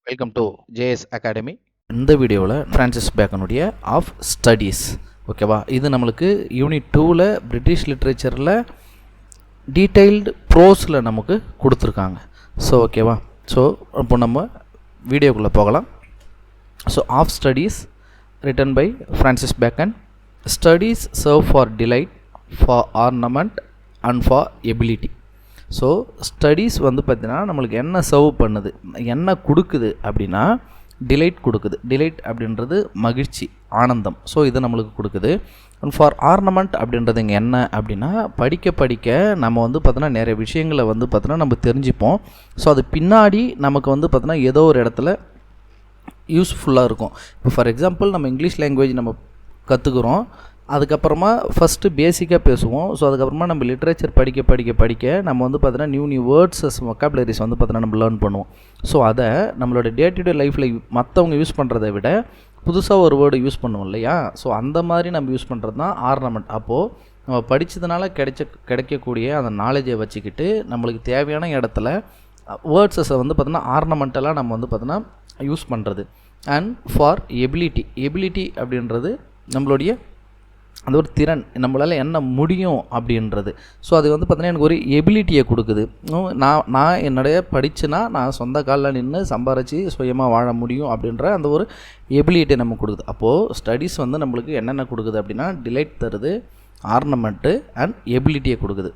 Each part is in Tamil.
Welcome to JS academy. இந்த வீடியோவில் ஃப்ரான்சிஸ் பேக்கனுடைய ஆஃப் ஸ்டடீஸ், ஓகேவா? இது நம்மளுக்கு யூனிட் 2ல் பிரிட்டிஷ் லிட்ரேச்சரில் டீட்டெயில்டு ப்ரோஸில் நமக்கு கொடுத்துருக்காங்க. ஸோ ஓகேவா, ஸோ இப்போ நம்ம வீடியோக்குள்ளே போகலாம். So of studies written by Francis Bacon. Studies serve for delight, for ornament and for ability. So studies வந்து பார்த்திங்கன்னா நம்மளுக்கு என்ன சர்வ் பண்ணுது, என்ன கொடுக்குது அப்படின்னா டிலைட் கொடுக்குது. டிலைட் அப்படின்றது மகிழ்ச்சி, ஆனந்தம். ஸோ இது நம்மளுக்கு கொடுக்குது. அண்ட் ஃபார் ஆர்னமெண்ட் அப்படின்றது இங்கே என்ன அப்படின்னா படிக்க படிக்க நம்ம வந்து பார்த்தோன்னா நிறைய விஷயங்களை வந்து பார்த்தோன்னா நம்ம தெரிஞ்சுப்போம். ஸோ அது பின்னாடி நமக்கு வந்து பார்த்தோன்னா ஏதோ ஒரு இடத்துல யூஸ்ஃபுல்லாக இருக்கும். இப்போ ஃபார் எக்ஸாம்பிள் நம்ம இங்கிலீஷ் லாங்குவேஜ் நம்ம கற்றுக்குறோம், அதுக்கப்புறமா ஃபஸ்ட்டு பேசிக்காக பேசுவோம். ஸோ அதுக்கப்புறமா நம்ம லிட்ரேச்சர் படிக்க படிக்க படிக்க நம்ம வந்து பார்த்தோன்னா நியூ வேர்ட்ஸஸ், வொக்காபுலரிஸ் வந்து பார்த்தோன்னா நம்ம லேர்ன் பண்ணுவோம். ஸோ அதை நம்மளோட டே டு டே லைஃப்பில் மற்றவங்க யூஸ் பண்ணுறதை விட புதுசாக ஒரு வேர்டு யூஸ் பண்ணுவோம் இல்லையா? ஸோ அந்த மாதிரி நம்ம யூஸ் பண்ணுறது தான் ஆர்னமெண்ட். அப்போது நம்ம படித்ததுனால கிடைக்கக்கூடிய அந்த நாலேஜை வச்சுக்கிட்டு நம்மளுக்கு தேவையான இடத்துல வேர்ட்ஸஸை வந்து பார்த்தோன்னா ஆர்னமெண்டலாக நம்ம வந்து பார்த்தோன்னா யூஸ் பண்ணுறது. அண்ட் ஃபார் எபிலிட்டி அப்படின்றது நம்மளுடைய அந்த ஒரு திறன், நம்மளால் என்ன முடியும் அப்படின்றது. ஸோ அது வந்து பார்த்திங்கன்னா எனக்கு ஒரு எபிலிட்டியை கொடுக்குது. நான் என்னுடைய படிச்சுனா நான் சொந்த காலில் நின்று சம்பாரித்து சுயமாக வாழ முடியும் அப்படின்ற அந்த ஒரு எபிலிட்டியை நமக்கு கொடுக்குது. அப்போது ஸ்டடீஸ் வந்து நம்மளுக்கு என்னென்ன கொடுக்குது அப்படின்னா டிலைட் தருது, ஆர்னமெண்ட்டு அண்ட் எபிலிட்டியை கொடுக்குது.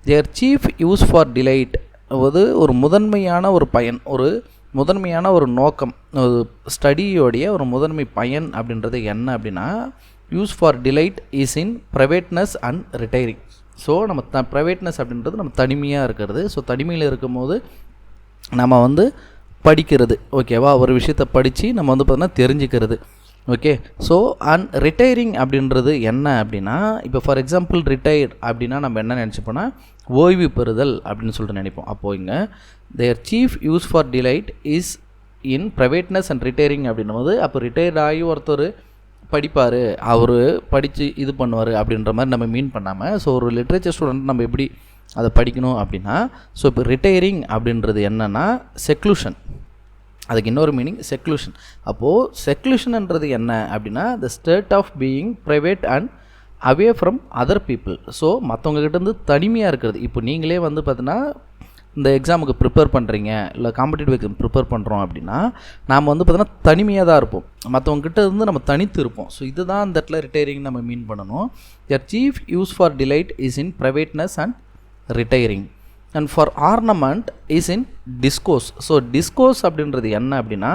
தேர் சீஃப் யூஸ் ஃபார் டிலைட் ஒரு முதன்மையான ஒரு பயன், ஒரு முதன்மையான ஒரு நோக்கம், ஒரு ஸ்டடியோடைய ஒரு முதன்மை பயன் அப்படின்றது என்ன அப்படின்னா use for delight is in privateness and retiring. So நம்ம ப்ரைவேட்னஸ் அப்படின்றது நம்ம தனிமையாக இருக்கிறது. ஸோ தனிமையில் இருக்கும்போது நம்ம வந்து படிக்கிறது, ஓகேவா? ஒரு விஷயத்தை படித்து நம்ம வந்து பார்த்தோன்னா தெரிஞ்சுக்கிறது, ஓகே? ஸோ அண்ட் ரிட்டைரிங் அப்படின்றது என்ன அப்படின்னா இப்போ ஃபார் எக்ஸாம்பிள் ரிட்டையர்ட் அப்படின்னா நம்ம என்ன நினச்சிப்போன்னா ஓய்வு பெறுதல் அப்படின்னு சொல்லிட்டு நினைப்போம். அப்போது இங்கே their chief use for delight is in privateness and retiring அப்படின்னும் போது அப்போ ரிட்டையர்ட் ஆகி ஒருத்தர் படிப்பார், அவர் படித்து இது பண்ணுவார் அப்படின்ற மாதிரி நம்ம மீன் பண்ணாமல், ஸோ ஒரு லிட்ரேச்சர் ஸ்டூடெண்ட் நம்ம எப்படி அதை படிக்கணும் அப்படின்னா ஸோ இப்போ ரிட்டையரிங் அப்படின்றது என்னென்னா செக்லூஷன், அதுக்கு இன்னொரு மீனிங் செக்லூஷன். அப்போது செக்லூஷன்ன்றது என்ன அப்படின்னா the state of being private and away from other people. So மற்றவங்ககிட்டேருந்து தனிமையாக இருக்கிறது. இப்போ நீங்களே வந்து பார்த்தீங்கன்னா இந்த எக்ஸாமுக்கு ப்ரிப்பேர் பண்ணுறீங்க, இல்லை காம்படிட்டிவ் எக்ஸாம் ப்ரிப்பேர் பண்ணுறோம் அப்படின்னா நாம் வந்து பார்த்தோன்னா தனிமையாக தான் இருப்போம், மற்றவங்ககிட்ட இருந்து நம்ம தனித்து இருப்போம். ஸோ இதுதான் அந்த இடத்துல ரிட்டையரிங் நம்ம மீன் பண்ணணும். Their chief use for delight is in privateness and retiring. And for ornament is in discourse. So discourse அப்படின்றது என்ன அப்படின்னா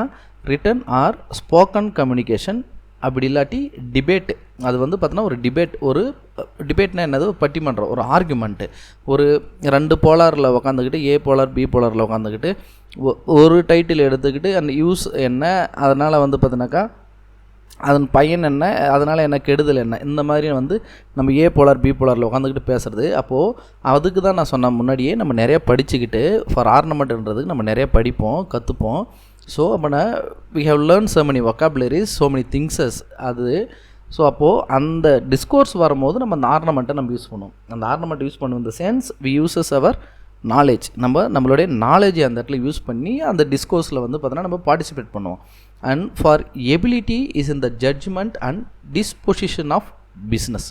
ரிட்டன் ஆர் ஸ்போக்கன் கம்யூனிகேஷன், அப்படி இல்லாட்டி டிபேட்டு. அது வந்து பார்த்தோன்னா ஒரு டிபேட்னா என்னது, பட்டிமன்றம், ஒரு ஆர்குமெண்ட்டு. ஒரு ரெண்டு போலாரில் உக்காந்துக்கிட்டு ஏ போலார் பி போலாரில் உக்காந்துக்கிட்டு ஒரு டைட்டில் எடுத்துக்கிட்டு அந்த யூஸ் என்ன, அதனால் வந்து பார்த்தோன்னாக்கா அதன் பயன் என்ன, அதனால் என்ன கெடுதல் என்ன, இந்த மாதிரி வந்து நம்ம ஏ போலார் பி போலாரில் உட்காந்துக்கிட்டு பேசுகிறது. அப்போது அதுக்கு தான் நான் சொன்ன முன்னாடியே நம்ம நிறைய படிச்சுக்கிட்டு ஃபார் ஆர்னமெண்ட்ன்றதுக்கு நம்ம நிறைய படிப்போம், கற்றுப்போம். ஸோ அப்போ we have learn so many vocabularies, so many thinkses அது. ஸோ அப்போது அந்த டிஸ்கோர்ஸ் வரும்போது நம்ம அந்த ஆர்னமெண்ட்டை நம்ம யூஸ் பண்ணுவோம். அந்த ஆர்னமெண்ட் யூஸ் பண்ணுவோம் இந்த sense we uses our knowledge. நம்மளுடைய நாலேஜை அந்த இடத்துல யூஸ் பண்ணி அந்த டிஸ்கோர்ஸில் வந்து பார்த்தோன்னா நம்ம பார்ட்டிசிபேட் பண்ணுவோம். And for ability is in the judgment and disposition of business.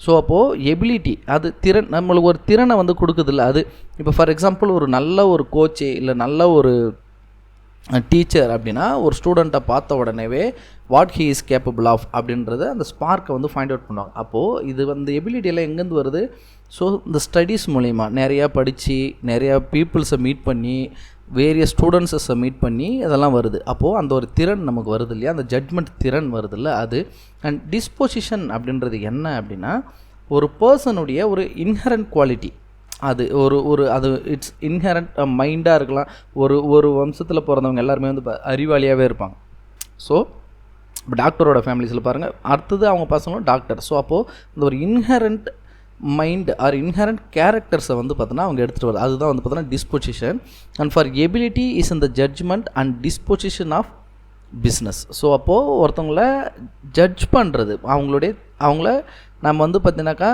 So அப்போது எபிலிட்டி அது திறன், நம்மளுக்கு ஒரு திறனை வந்து கொடுக்குதில்ல. அது இப்போ ஃபார் எக்ஸாம்பிள் ஒரு நல்ல ஒரு கோச்சு இல்லை நல்ல ஒரு டீச்சர் அப்படின்னா ஒரு ஸ்டூடெண்ட்டை பார்த்த உடனேவே what he is capable of அப்படின்றத அந்த ஸ்பார்க்கை வந்து ஃபைண்ட் அவுட் பண்ணுவாங்க. அப்போது இது வந்து எபிலிட்டியெல்லாம் எங்கேருந்து வருது? ஸோ இந்த ஸ்டடீஸ் மூலிமா நிறையா படித்து நிறையா பீப்புள்ஸை மீட் பண்ணி வேரியஸ் ஸ்டூடெண்ட்ஸை மீட் பண்ணி அதெல்லாம் வருது. அப்போது அந்த ஒரு திறன் நமக்கு வருது இல்லையா, அந்த ஜட்மெண்ட் திறன் வருது இல்லை அது. அண்ட் டிஸ்பொசிஷன் அப்படின்றது என்ன அப்படின்னா ஒரு பர்சனுடைய ஒரு இன்ஹரண்ட் குவாலிட்டி. அது அது இட்ஸ் இன்ஹரண்ட் மைண்டாக இருக்கலாம். ஒரு வம்சத்தில் பிறந்தவங்க எல்லாருமே வந்து அறிவாளியாகவே இருப்பாங்க. ஸோ இப்போ டாக்டரோட ஃபேமிலிஸில் பாருங்கள், அடுத்தது அவங்க பசங்களும் டாக்டர். ஸோ அப்போது இந்த ஒரு இன்ஹரண்ட் மைண்ட் ஆர் இன்ஹரண்ட் கேரக்டர்ஸை வந்து பார்த்தோன்னா அவங்க எடுத்துகிட்டு வருது. அதுதான் வந்து பார்த்தோன்னா disposition. And for ability is in the judgment and disposition of business. So அப்போது ஒருத்தவங்கள ஜட்ஜ் பண்ணுறது, அவங்களுடைய அவங்கள நம்ம வந்து பார்த்தினாக்கா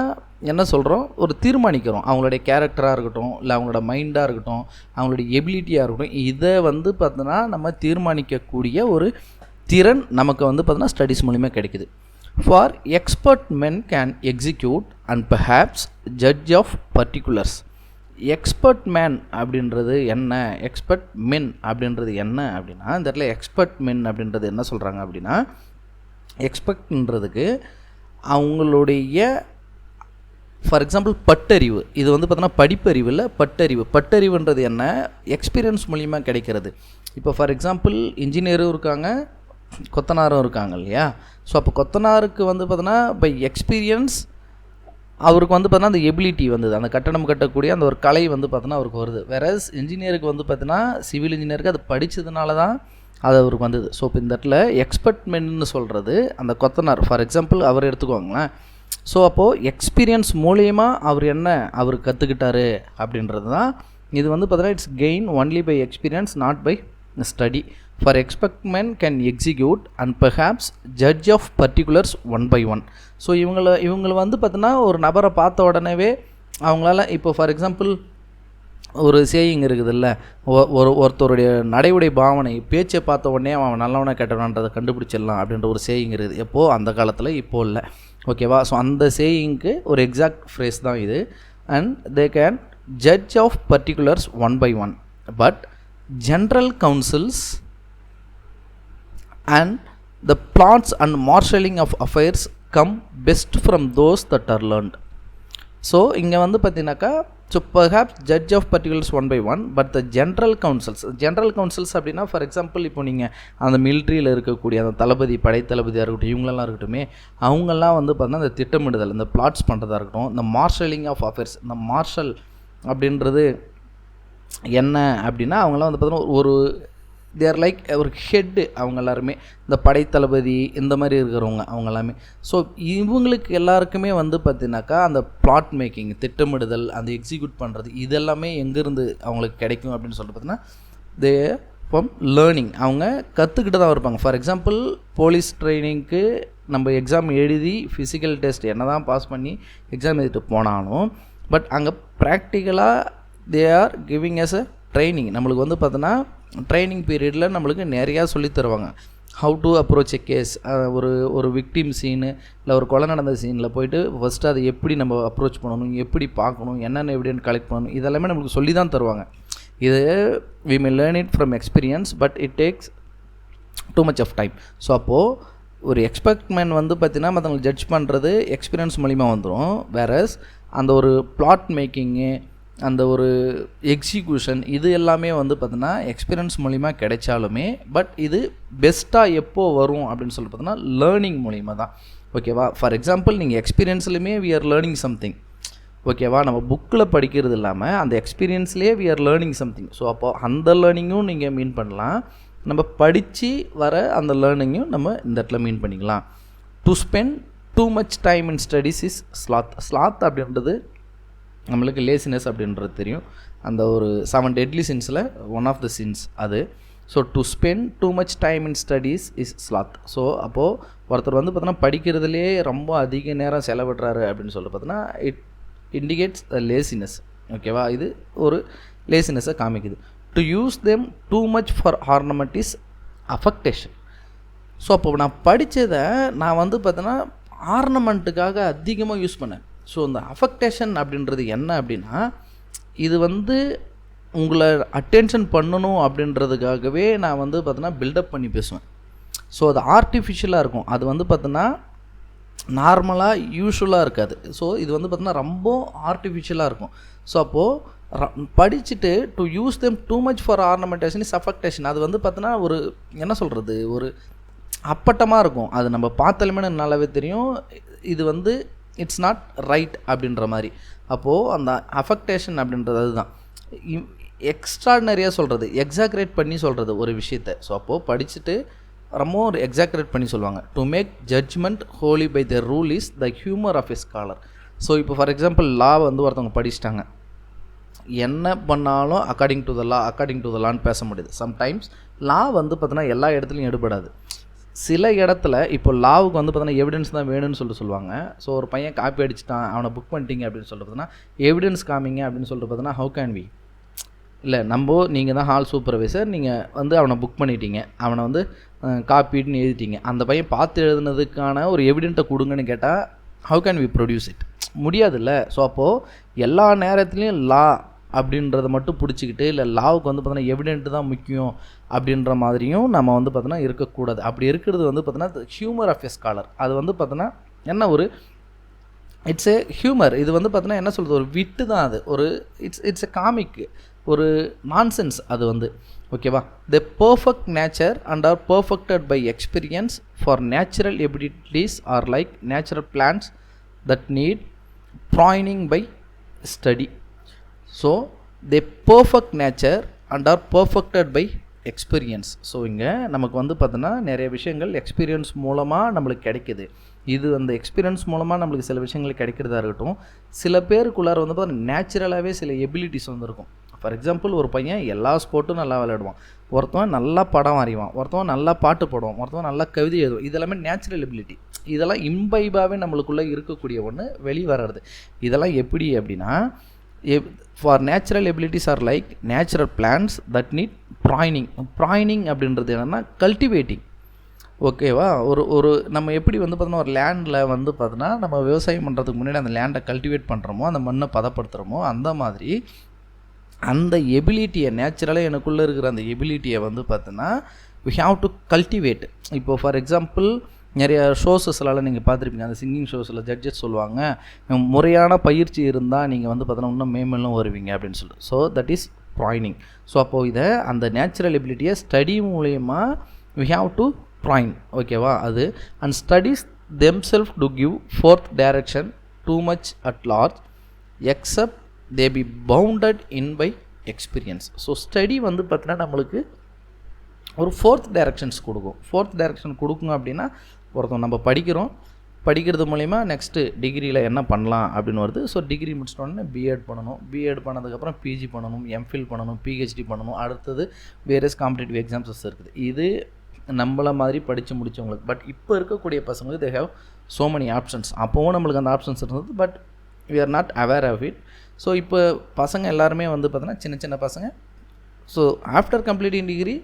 என்ன சொல்கிறோம், ஒரு தீர்மானிக்கிறோம். அவங்களுடைய கேரக்டராக இருக்கட்டும், இல்லை அவங்களோட மைண்டாக இருக்கட்டும், அவங்களுடைய எபிலிட்டியாக இருக்கட்டும், இதை வந்து பார்த்தோன்னா நம்ம தீர்மானிக்கக்கூடிய ஒரு திறன் நமக்கு வந்து பார்த்தோன்னா ஸ்டடீஸ் மூலிமா கிடைக்குது. For expert men can execute and perhaps judge of particulars. Expert man அப்படின்றது என்ன, எக்ஸ்பர்ட் மென் அப்படின்றது என்ன அப்படின்னா, இந்த இடத்துல எக்ஸ்பர்ட் மென் அப்படின்றது என்ன சொல்கிறாங்க அப்படின்னா, எக்ஸ்பர்ட்ன்றதுக்கு அவங்களுடைய ஃபார் எக்ஸாம்பிள் பட்டறிவு, இது வந்து பார்த்தோன்னா படிப்பறிவு இல்லை, பட்டறிவு. பட்டறிவுன்றது என்ன, எக்ஸ்பீரியன்ஸ் மூலிமா கிடைக்கிறது. இப்போ ஃபார் எக்ஸாம்பிள் இன்ஜினியரும் இருக்காங்க, கொத்தனாரும் இருக்காங்க இல்லையா. ஸோ அப்போ கொத்தனாருக்கு வந்து பார்த்தோன்னா பை எக்ஸ்பீரியன்ஸ் அவருக்கு வந்து பார்த்தோன்னா அந்த எபிலிட்டி வந்தது, அந்த கட்டடம் கட்டக்கூடிய அந்த ஒரு கலை வந்து பார்த்தோன்னா அவருக்கு வருது. வேறஸ் இன்ஜினியருக்கு வந்து பார்த்தோன்னா சிவில் இன்ஜினியருக்கு அது படித்ததுனால தான் அது அவருக்கு வந்தது. ஸோ இப்போ இந்த இடத்துல எக்ஸ்பர்ட் மென்னு சொல்கிறது அந்த கொத்தனார் ஃபார் எக்ஸாம்பிள் அவர் எடுத்துக்கோங்களேன். ஸோ அப்போது எக்ஸ்பீரியன்ஸ் மூலிமா அவர் என்ன அவர் கற்றுக்கிட்டாரு அப்படின்றது தான் இது வந்து பார்த்தோன்னா it's gain only by experience not by study. For expert men can execute and perhaps judge of particulars one by one. So இவங்களை வந்து பார்த்தோன்னா ஒரு நபரை பார்த்த உடனேவே அவங்களால இப்போ ஃபார் எக்ஸாம்பிள் ஒரு சேயிங் இருக்குதுல்ல, ஒருத்தருடைய நடைமுறை பாவனை பேச்சை பார்த்த உடனே அவன் நல்லவனை கெட்டவனன்றதை கண்டுபிடிச்சிடலாம் அப்படின்ற ஒரு சேயிங் இருக்குது. எப்போது அந்த காலத்தில் இப்போது இல்லை, ஓகேவா. ஸோ அந்த சேயிங்க்கு ஒரு எக்ஸாக்ட் ஃப்ரேஸ் தான் இது. And they can judge of particulars one by one, but general counsels and the plots and marshalling of affairs come best from those that are learned. So இங்கே வந்து பார்த்தீங்கன்னாக்கா so perhaps judge of particulars one by one, but the general counsels அப்படின்னா ஃபார் எக்ஸாம்பிள் இப்போ நீங்கள் அந்த மிலிட்ரியில் இருக்கக்கூடிய அந்த தளபதி, படைத்தளபதியாக இருக்கட்டும், இவங்களெல்லாம் இருக்கட்டுமே, அவங்கெல்லாம் வந்து பார்த்தீங்கன்னா இந்த திட்டமிடுதல், இந்த பிளாட்ஸ் பண்ணுறதா இருக்கட்டும், இந்த மார்ஷலிங் ஆஃப் அஃபேர்ஸ், இந்த மார்ஷல் அப்படின்றது என்ன அப்படின்னா அவங்களாம் வந்து பார்த்தீங்கன்னா ஒரு தேர் லைக் ஒரு ஹெட்டு, அவங்க எல்லாருமே இந்த படைத்தளபதி இந்த மாதிரி இருக்கிறவங்க அவங்க எல்லாமே. ஸோ இவங்களுக்கு எல்லாருக்குமே வந்து பார்த்தீங்கன்னாக்கா அந்த பிளாட் மேக்கிங், திட்டமிடுதல், அந்த எக்ஸிக்யூட் பண்ணுறது இதெல்லாமே எங்கேருந்து அவங்களுக்கு கிடைக்கும் அப்படின்னு சொல்லிட்டு பார்த்தீங்கன்னா தே ஃப்ரம் லேர்னிங், அவங்க கற்றுக்கிட்டு தான் இருப்பாங்க. ஃபார் எக்ஸாம்பிள் போலீஸ் ட்ரைனிங்க்கு நம்ம எக்ஸாம் எழுதி ஃபிசிக்கல் டெஸ்ட் என்ன தான் பாஸ் பண்ணி எக்ஸாம் எழுதிட்டு போனாலும், பட் அங்கே ப்ராக்டிக்கலாக they are giving us a training. நம்மளுக்கு வந்து பார்த்தோன்னா ட்ரைனிங் பீரியடில் நம்மளுக்கு நிறையா சொல்லித் தருவாங்க. How to approach a case, ஒரு விக்டிம் சீனு இல்லை ஒரு கொலை நடந்த சீனில் போய்ட்டு ஃபஸ்ட்டு அதை எப்படி நம்ம அப்ரோச் பண்ணணும், எப்படி பார்க்கணும், என்னென்ன எவிடென்ட் கலெக்ட் பண்ணணும், இதெல்லாமே நம்மளுக்கு சொல்லி தான் தருவாங்க. இது we may learn it from experience, but it takes too much of time. So அப்போது ஒரு எக்ஸ்பர்ட் மேன் வந்து பார்த்திங்கன்னா மற்றவங்களை ஜட்ஜ் பண்ணுறது எக்ஸ்பீரியன்ஸ் மூலிமா வந்துடும். வேறஸ் அந்த ஒரு பிளாட் மேக்கிங்கு, அந்த ஒரு எக்ஸிக்யூஷன், இது எல்லாமே வந்து பார்த்தீங்கன்னா எக்ஸ்பீரியன்ஸ் மூலிமா கிடைச்சாலுமே, பட் இது பெஸ்ட்டாக எப்போது வரும் அப்படின்னு சொல்லி பார்த்தோன்னா லேர்னிங் மூலிமா தான், ஓகேவா. ஃபார் எக்ஸாம்பிள் நீங்கள் எக்ஸ்பீரியன்ஸ்லையுமே வி ஆர் லேர்னிங் சம்திங், ஓகேவா. நம்ம புக்கில் படிக்கிறது இல்லாமல் அந்த எக்ஸ்பீரியன்ஸ்லேயே we are learning something. So அப்போது அந்த லேர்னிங்கும் நீங்கள் மீன் பண்ணலாம், நம்ம படித்து வர அந்த லேர்னிங்கும் நம்ம இந்த இடத்துல மீன் பண்ணிக்கலாம். To spend too much time in studies is sloth அப்படின்றது நம்மளுக்கு லேசினஸ் அப்படின்றது தெரியும். அந்த ஒரு 7 deadly sins-ல ஒன் ஆஃப் த சின்ஸ் அது. So to spend too much time in studies is sloth. So அப்போது ஒருத்தர் வந்து பார்த்தோன்னா படிக்கிறதுலே ரொம்ப அதிக நேரம் செலவிடுறாரு அப்படின்னு சொல்லி பார்த்தோன்னா இட் இண்டிகேட்ஸ் அ லேசினஸ், ஓகேவா. இது ஒரு லேசினஸை காமிக்குது. To use them too much for ornament is affectation. So அப்போ நான் படித்ததை நான் வந்து பார்த்தோன்னா ஆர்னமெண்ட்டுக்காக அதிகமாக யூஸ் பண்ணேன். ஸோ இந்த அஃபெக்டேஷன் அப்படின்றது என்ன அப்படின்னா, இது வந்து உங்களை அட்டென்ஷன் பண்ணணும் அப்படின்றதுக்காகவே நான் வந்து பார்த்தோன்னா பில்டப் பண்ணி பேசுவேன். ஸோ அது ஆர்டிஃபிஷியலாக இருக்கும், அது வந்து பார்த்தோன்னா நார்மலாக யூஷுவலாக இருக்காது. ஸோ இது வந்து பார்த்தோன்னா ரொம்ப ஆர்டிஃபிஷியலாக இருக்கும். ஸோ அப்போது படிச்சுட்டு to use them too much for ornamentation is affectation. அது வந்து பார்த்தோன்னா ஒரு என்ன சொல்கிறது, ஒரு அப்பட்டமாக இருக்கும். அது நம்ம பார்த்தாலுமே நல்லாவே தெரியும் இது வந்து இட்ஸ் நாட் ரைட் அப்படின்ற மாதிரி. அப்போது அந்த அஃபெக்டேஷன் அப்படின்றது அதுதான் எக்ஸ்ட்ராடினரியாக சொல்கிறது, எக்ஸாக்ரேட் பண்ணி சொல்கிறது ஒரு விஷயத்தை. ஸோ அப்போது படிச்சுட்டு ரொம்ப ஒரு எக்ஸாக்ரேட் பண்ணி சொல்லுவாங்க. To make judgment wholly by the rule is the humour of a scholar. So இப்போ ஃபார் எக்ஸாம்பிள் லா வந்து ஒருத்தவங்க படிச்சுட்டாங்க, என்ன பண்ணாலும் அக்கார்டிங் டு த லான்னு பேச முடியுது. சம்டைம்ஸ் லா வந்து பார்த்தோன்னா எல்லா இடத்துலையும் எடுபடாது. சில இடத்துல இப்போ லாவுக்கு வந்து பார்த்தீங்கன்னா எவிடன்ஸ் தான் வேணும்னு சொல்லுவாங்க. ஸோ ஒரு பையன் காப்பி அடிச்சிட்டான், அவனை புக் பண்ணிட்டீங்க அப்படின்னு சொல்லிட்டு பார்த்தீங்கன்னா எவிடன்ஸ் காமிங்க அப்படின்னு சொல்லிட்டு பார்த்தீங்கன்னா ஹவு கேன் வி இல்லை நீங்கள் தான் ஹால் சூப்பர்வைசர், நீங்கள் வந்து அவனை புக் பண்ணிட்டீங்க, அவனை வந்து காப்பின்னு எழுதிட்டீங்க, அந்த பையன் பார்த்து எழுதுனதுக்கான ஒரு எவிடென்ட்டை கொடுங்கன்னு கேட்டால் how can we produce it? முடியாதுல்ல. ஸோ அப்போது எல்லா நேரத்துலையும் லா அப்படின்றத மட்டும் பிடிச்சிக்கிட்டு இல்லை லாவுக்கு வந்து பார்த்தோன்னா எவிடென்ட் தான் முக்கியம் அப்படின்ற மாதிரியும் நம்ம வந்து பார்த்தோன்னா இருக்கக்கூடாது. அப்படி இருக்கிறது வந்து பார்த்தோன்னா ஹியூமர் ஆஃப் எ ஸ்காலர். அது வந்து பார்த்தோன்னா என்ன ஒரு இட்ஸ் ஏ ஹியூமர். இது வந்து பார்த்தோன்னா என்ன சொல்கிறது, ஒரு விட்டு தான் அது, ஒரு இட்ஸ் எ காமிக், ஒரு நான்சென்ஸ் அது வந்து. ஓகேவா? The perfect nature and are perfected by experience for natural abilities are like natural plants that need pruning by study. So the perfect nature and are perfected by experience. So இங்கே நமக்கு வந்து பார்த்தோன்னா நிறைய விஷயங்கள் எக்ஸ்பீரியன்ஸ் மூலமாக நம்மளுக்கு கிடைக்கிது. இது அந்த எக்ஸ்பீரியன்ஸ் மூலமாக நம்மளுக்கு சில விஷயங்கள் கிடைக்கிறதா இருக்கட்டும். சில பேருக்குள்ளார வந்து பார்த்தா நேச்சுரலாகவே சில எபிலிட்டிஸ் வந்துருக்கும். ஃபார் எக்ஸாம்பிள், ஒரு பையன் எல்லா ஸ்போர்ட்டும் நல்லா விளையாடுவான், ஒருத்தவன் நல்லா படம் வரைவான், ஒருத்தவன் நல்லா பாட்டு பாடுவான், ஒருத்தவன் நல்லா கவிதை எழுதுவான். இதெல்லாமே நேச்சுரல் எபிலிட்டி. இதெல்லாம் இம்பைபாகவே நம்மளுக்குள்ளே இருக்கக்கூடிய ஒன்று வெளி வர்றது. இதெல்லாம் எப்படி அப்படின்னா, for natural abilities are like natural plants that need pruning அப்படின்றது என்னென்னா கல்டிவேட்டிங். ஓகேவா? ஒரு நம்ம எப்படி வந்து பார்த்தோன்னா ஒரு லேண்டில் வந்து பார்த்தோன்னா நம்ம விவசாயம் பண்ணுறதுக்கு முன்னாடி அந்த லேண்டை கல்டிவேட் பண்ணுறோமோ, அந்த மண்ணை பதப்படுத்துகிறோமோ, அந்த மாதிரி அந்த எபிலிட்டியை நேச்சுரலாக எனக்குள்ளே இருக்கிற அந்த எபிலிட்டியை வந்து பார்த்தோன்னா வி ஹாவ் டு கல்டிவேட். இப்போது ஃபார் எக்ஸாம்பிள் நிறைய ஷோஸஸ்லாம் நீங்கள் பார்த்துருப்பீங்க. அந்த சிங்கிங் ஷோஸில் ஜட்ஜஸ் சொல்லுவாங்க, முறையான பயிற்சி இருந்தால் நீங்கள் வந்து பார்த்தோன்னா இன்னும் மேலும் வருவீங்க அப்படின்னு சொல்லிட்டு. So that is pruning. So அப்போது இதை அந்த நேச்சுரல் எபிலிட்டியை ஸ்டடி மூலயமா வி ஹாவ் டு ப்ராயின். ஓகேவா? அது and studies themselves to give forth direction too much at large except they be bounded in by experience. So study வந்து பார்த்தீங்கன்னா நம்மளுக்கு ஒரு ஃபோர்த் டைரக்ஷன்ஸ் கொடுக்கும். ஃபோர்த் டைரக்ஷன் கொடுக்குங்க அப்படின்னா, ஒருத்தவங்க நம்ம படிக்கிறது மூலிமா நெக்ஸ்ட்டு டிகிரியில் என்ன பண்ணலாம் அப்படின்னு வருது. ஸோ டிகிரி முடிச்சிட்டோன்னே பிஎட் பண்ணணும், பிஎட் பண்ணதுக்கப்புறம் பிஜி பண்ணணும், எம்ஃபில் பண்ணணும், பிஹெச்டி பண்ணணும், அடுத்தது வேரியஸ் காம்படிட்டிவ் எக்ஸாம்ஸஸ் இருக்குது. இது நம்மள மாதிரி படித்து முடித்தவங்களுக்கு. பட் இப்போ இருக்கக்கூடிய பசங்களுக்கு they have so many options. அப்போவும் நம்மளுக்கு அந்த ஆப்ஷன்ஸ் இருந்தது, but we are not aware of it. So இப்போ பசங்க எல்லாருமே வந்து பார்த்தோன்னா சின்ன பசங்க, so after completing degree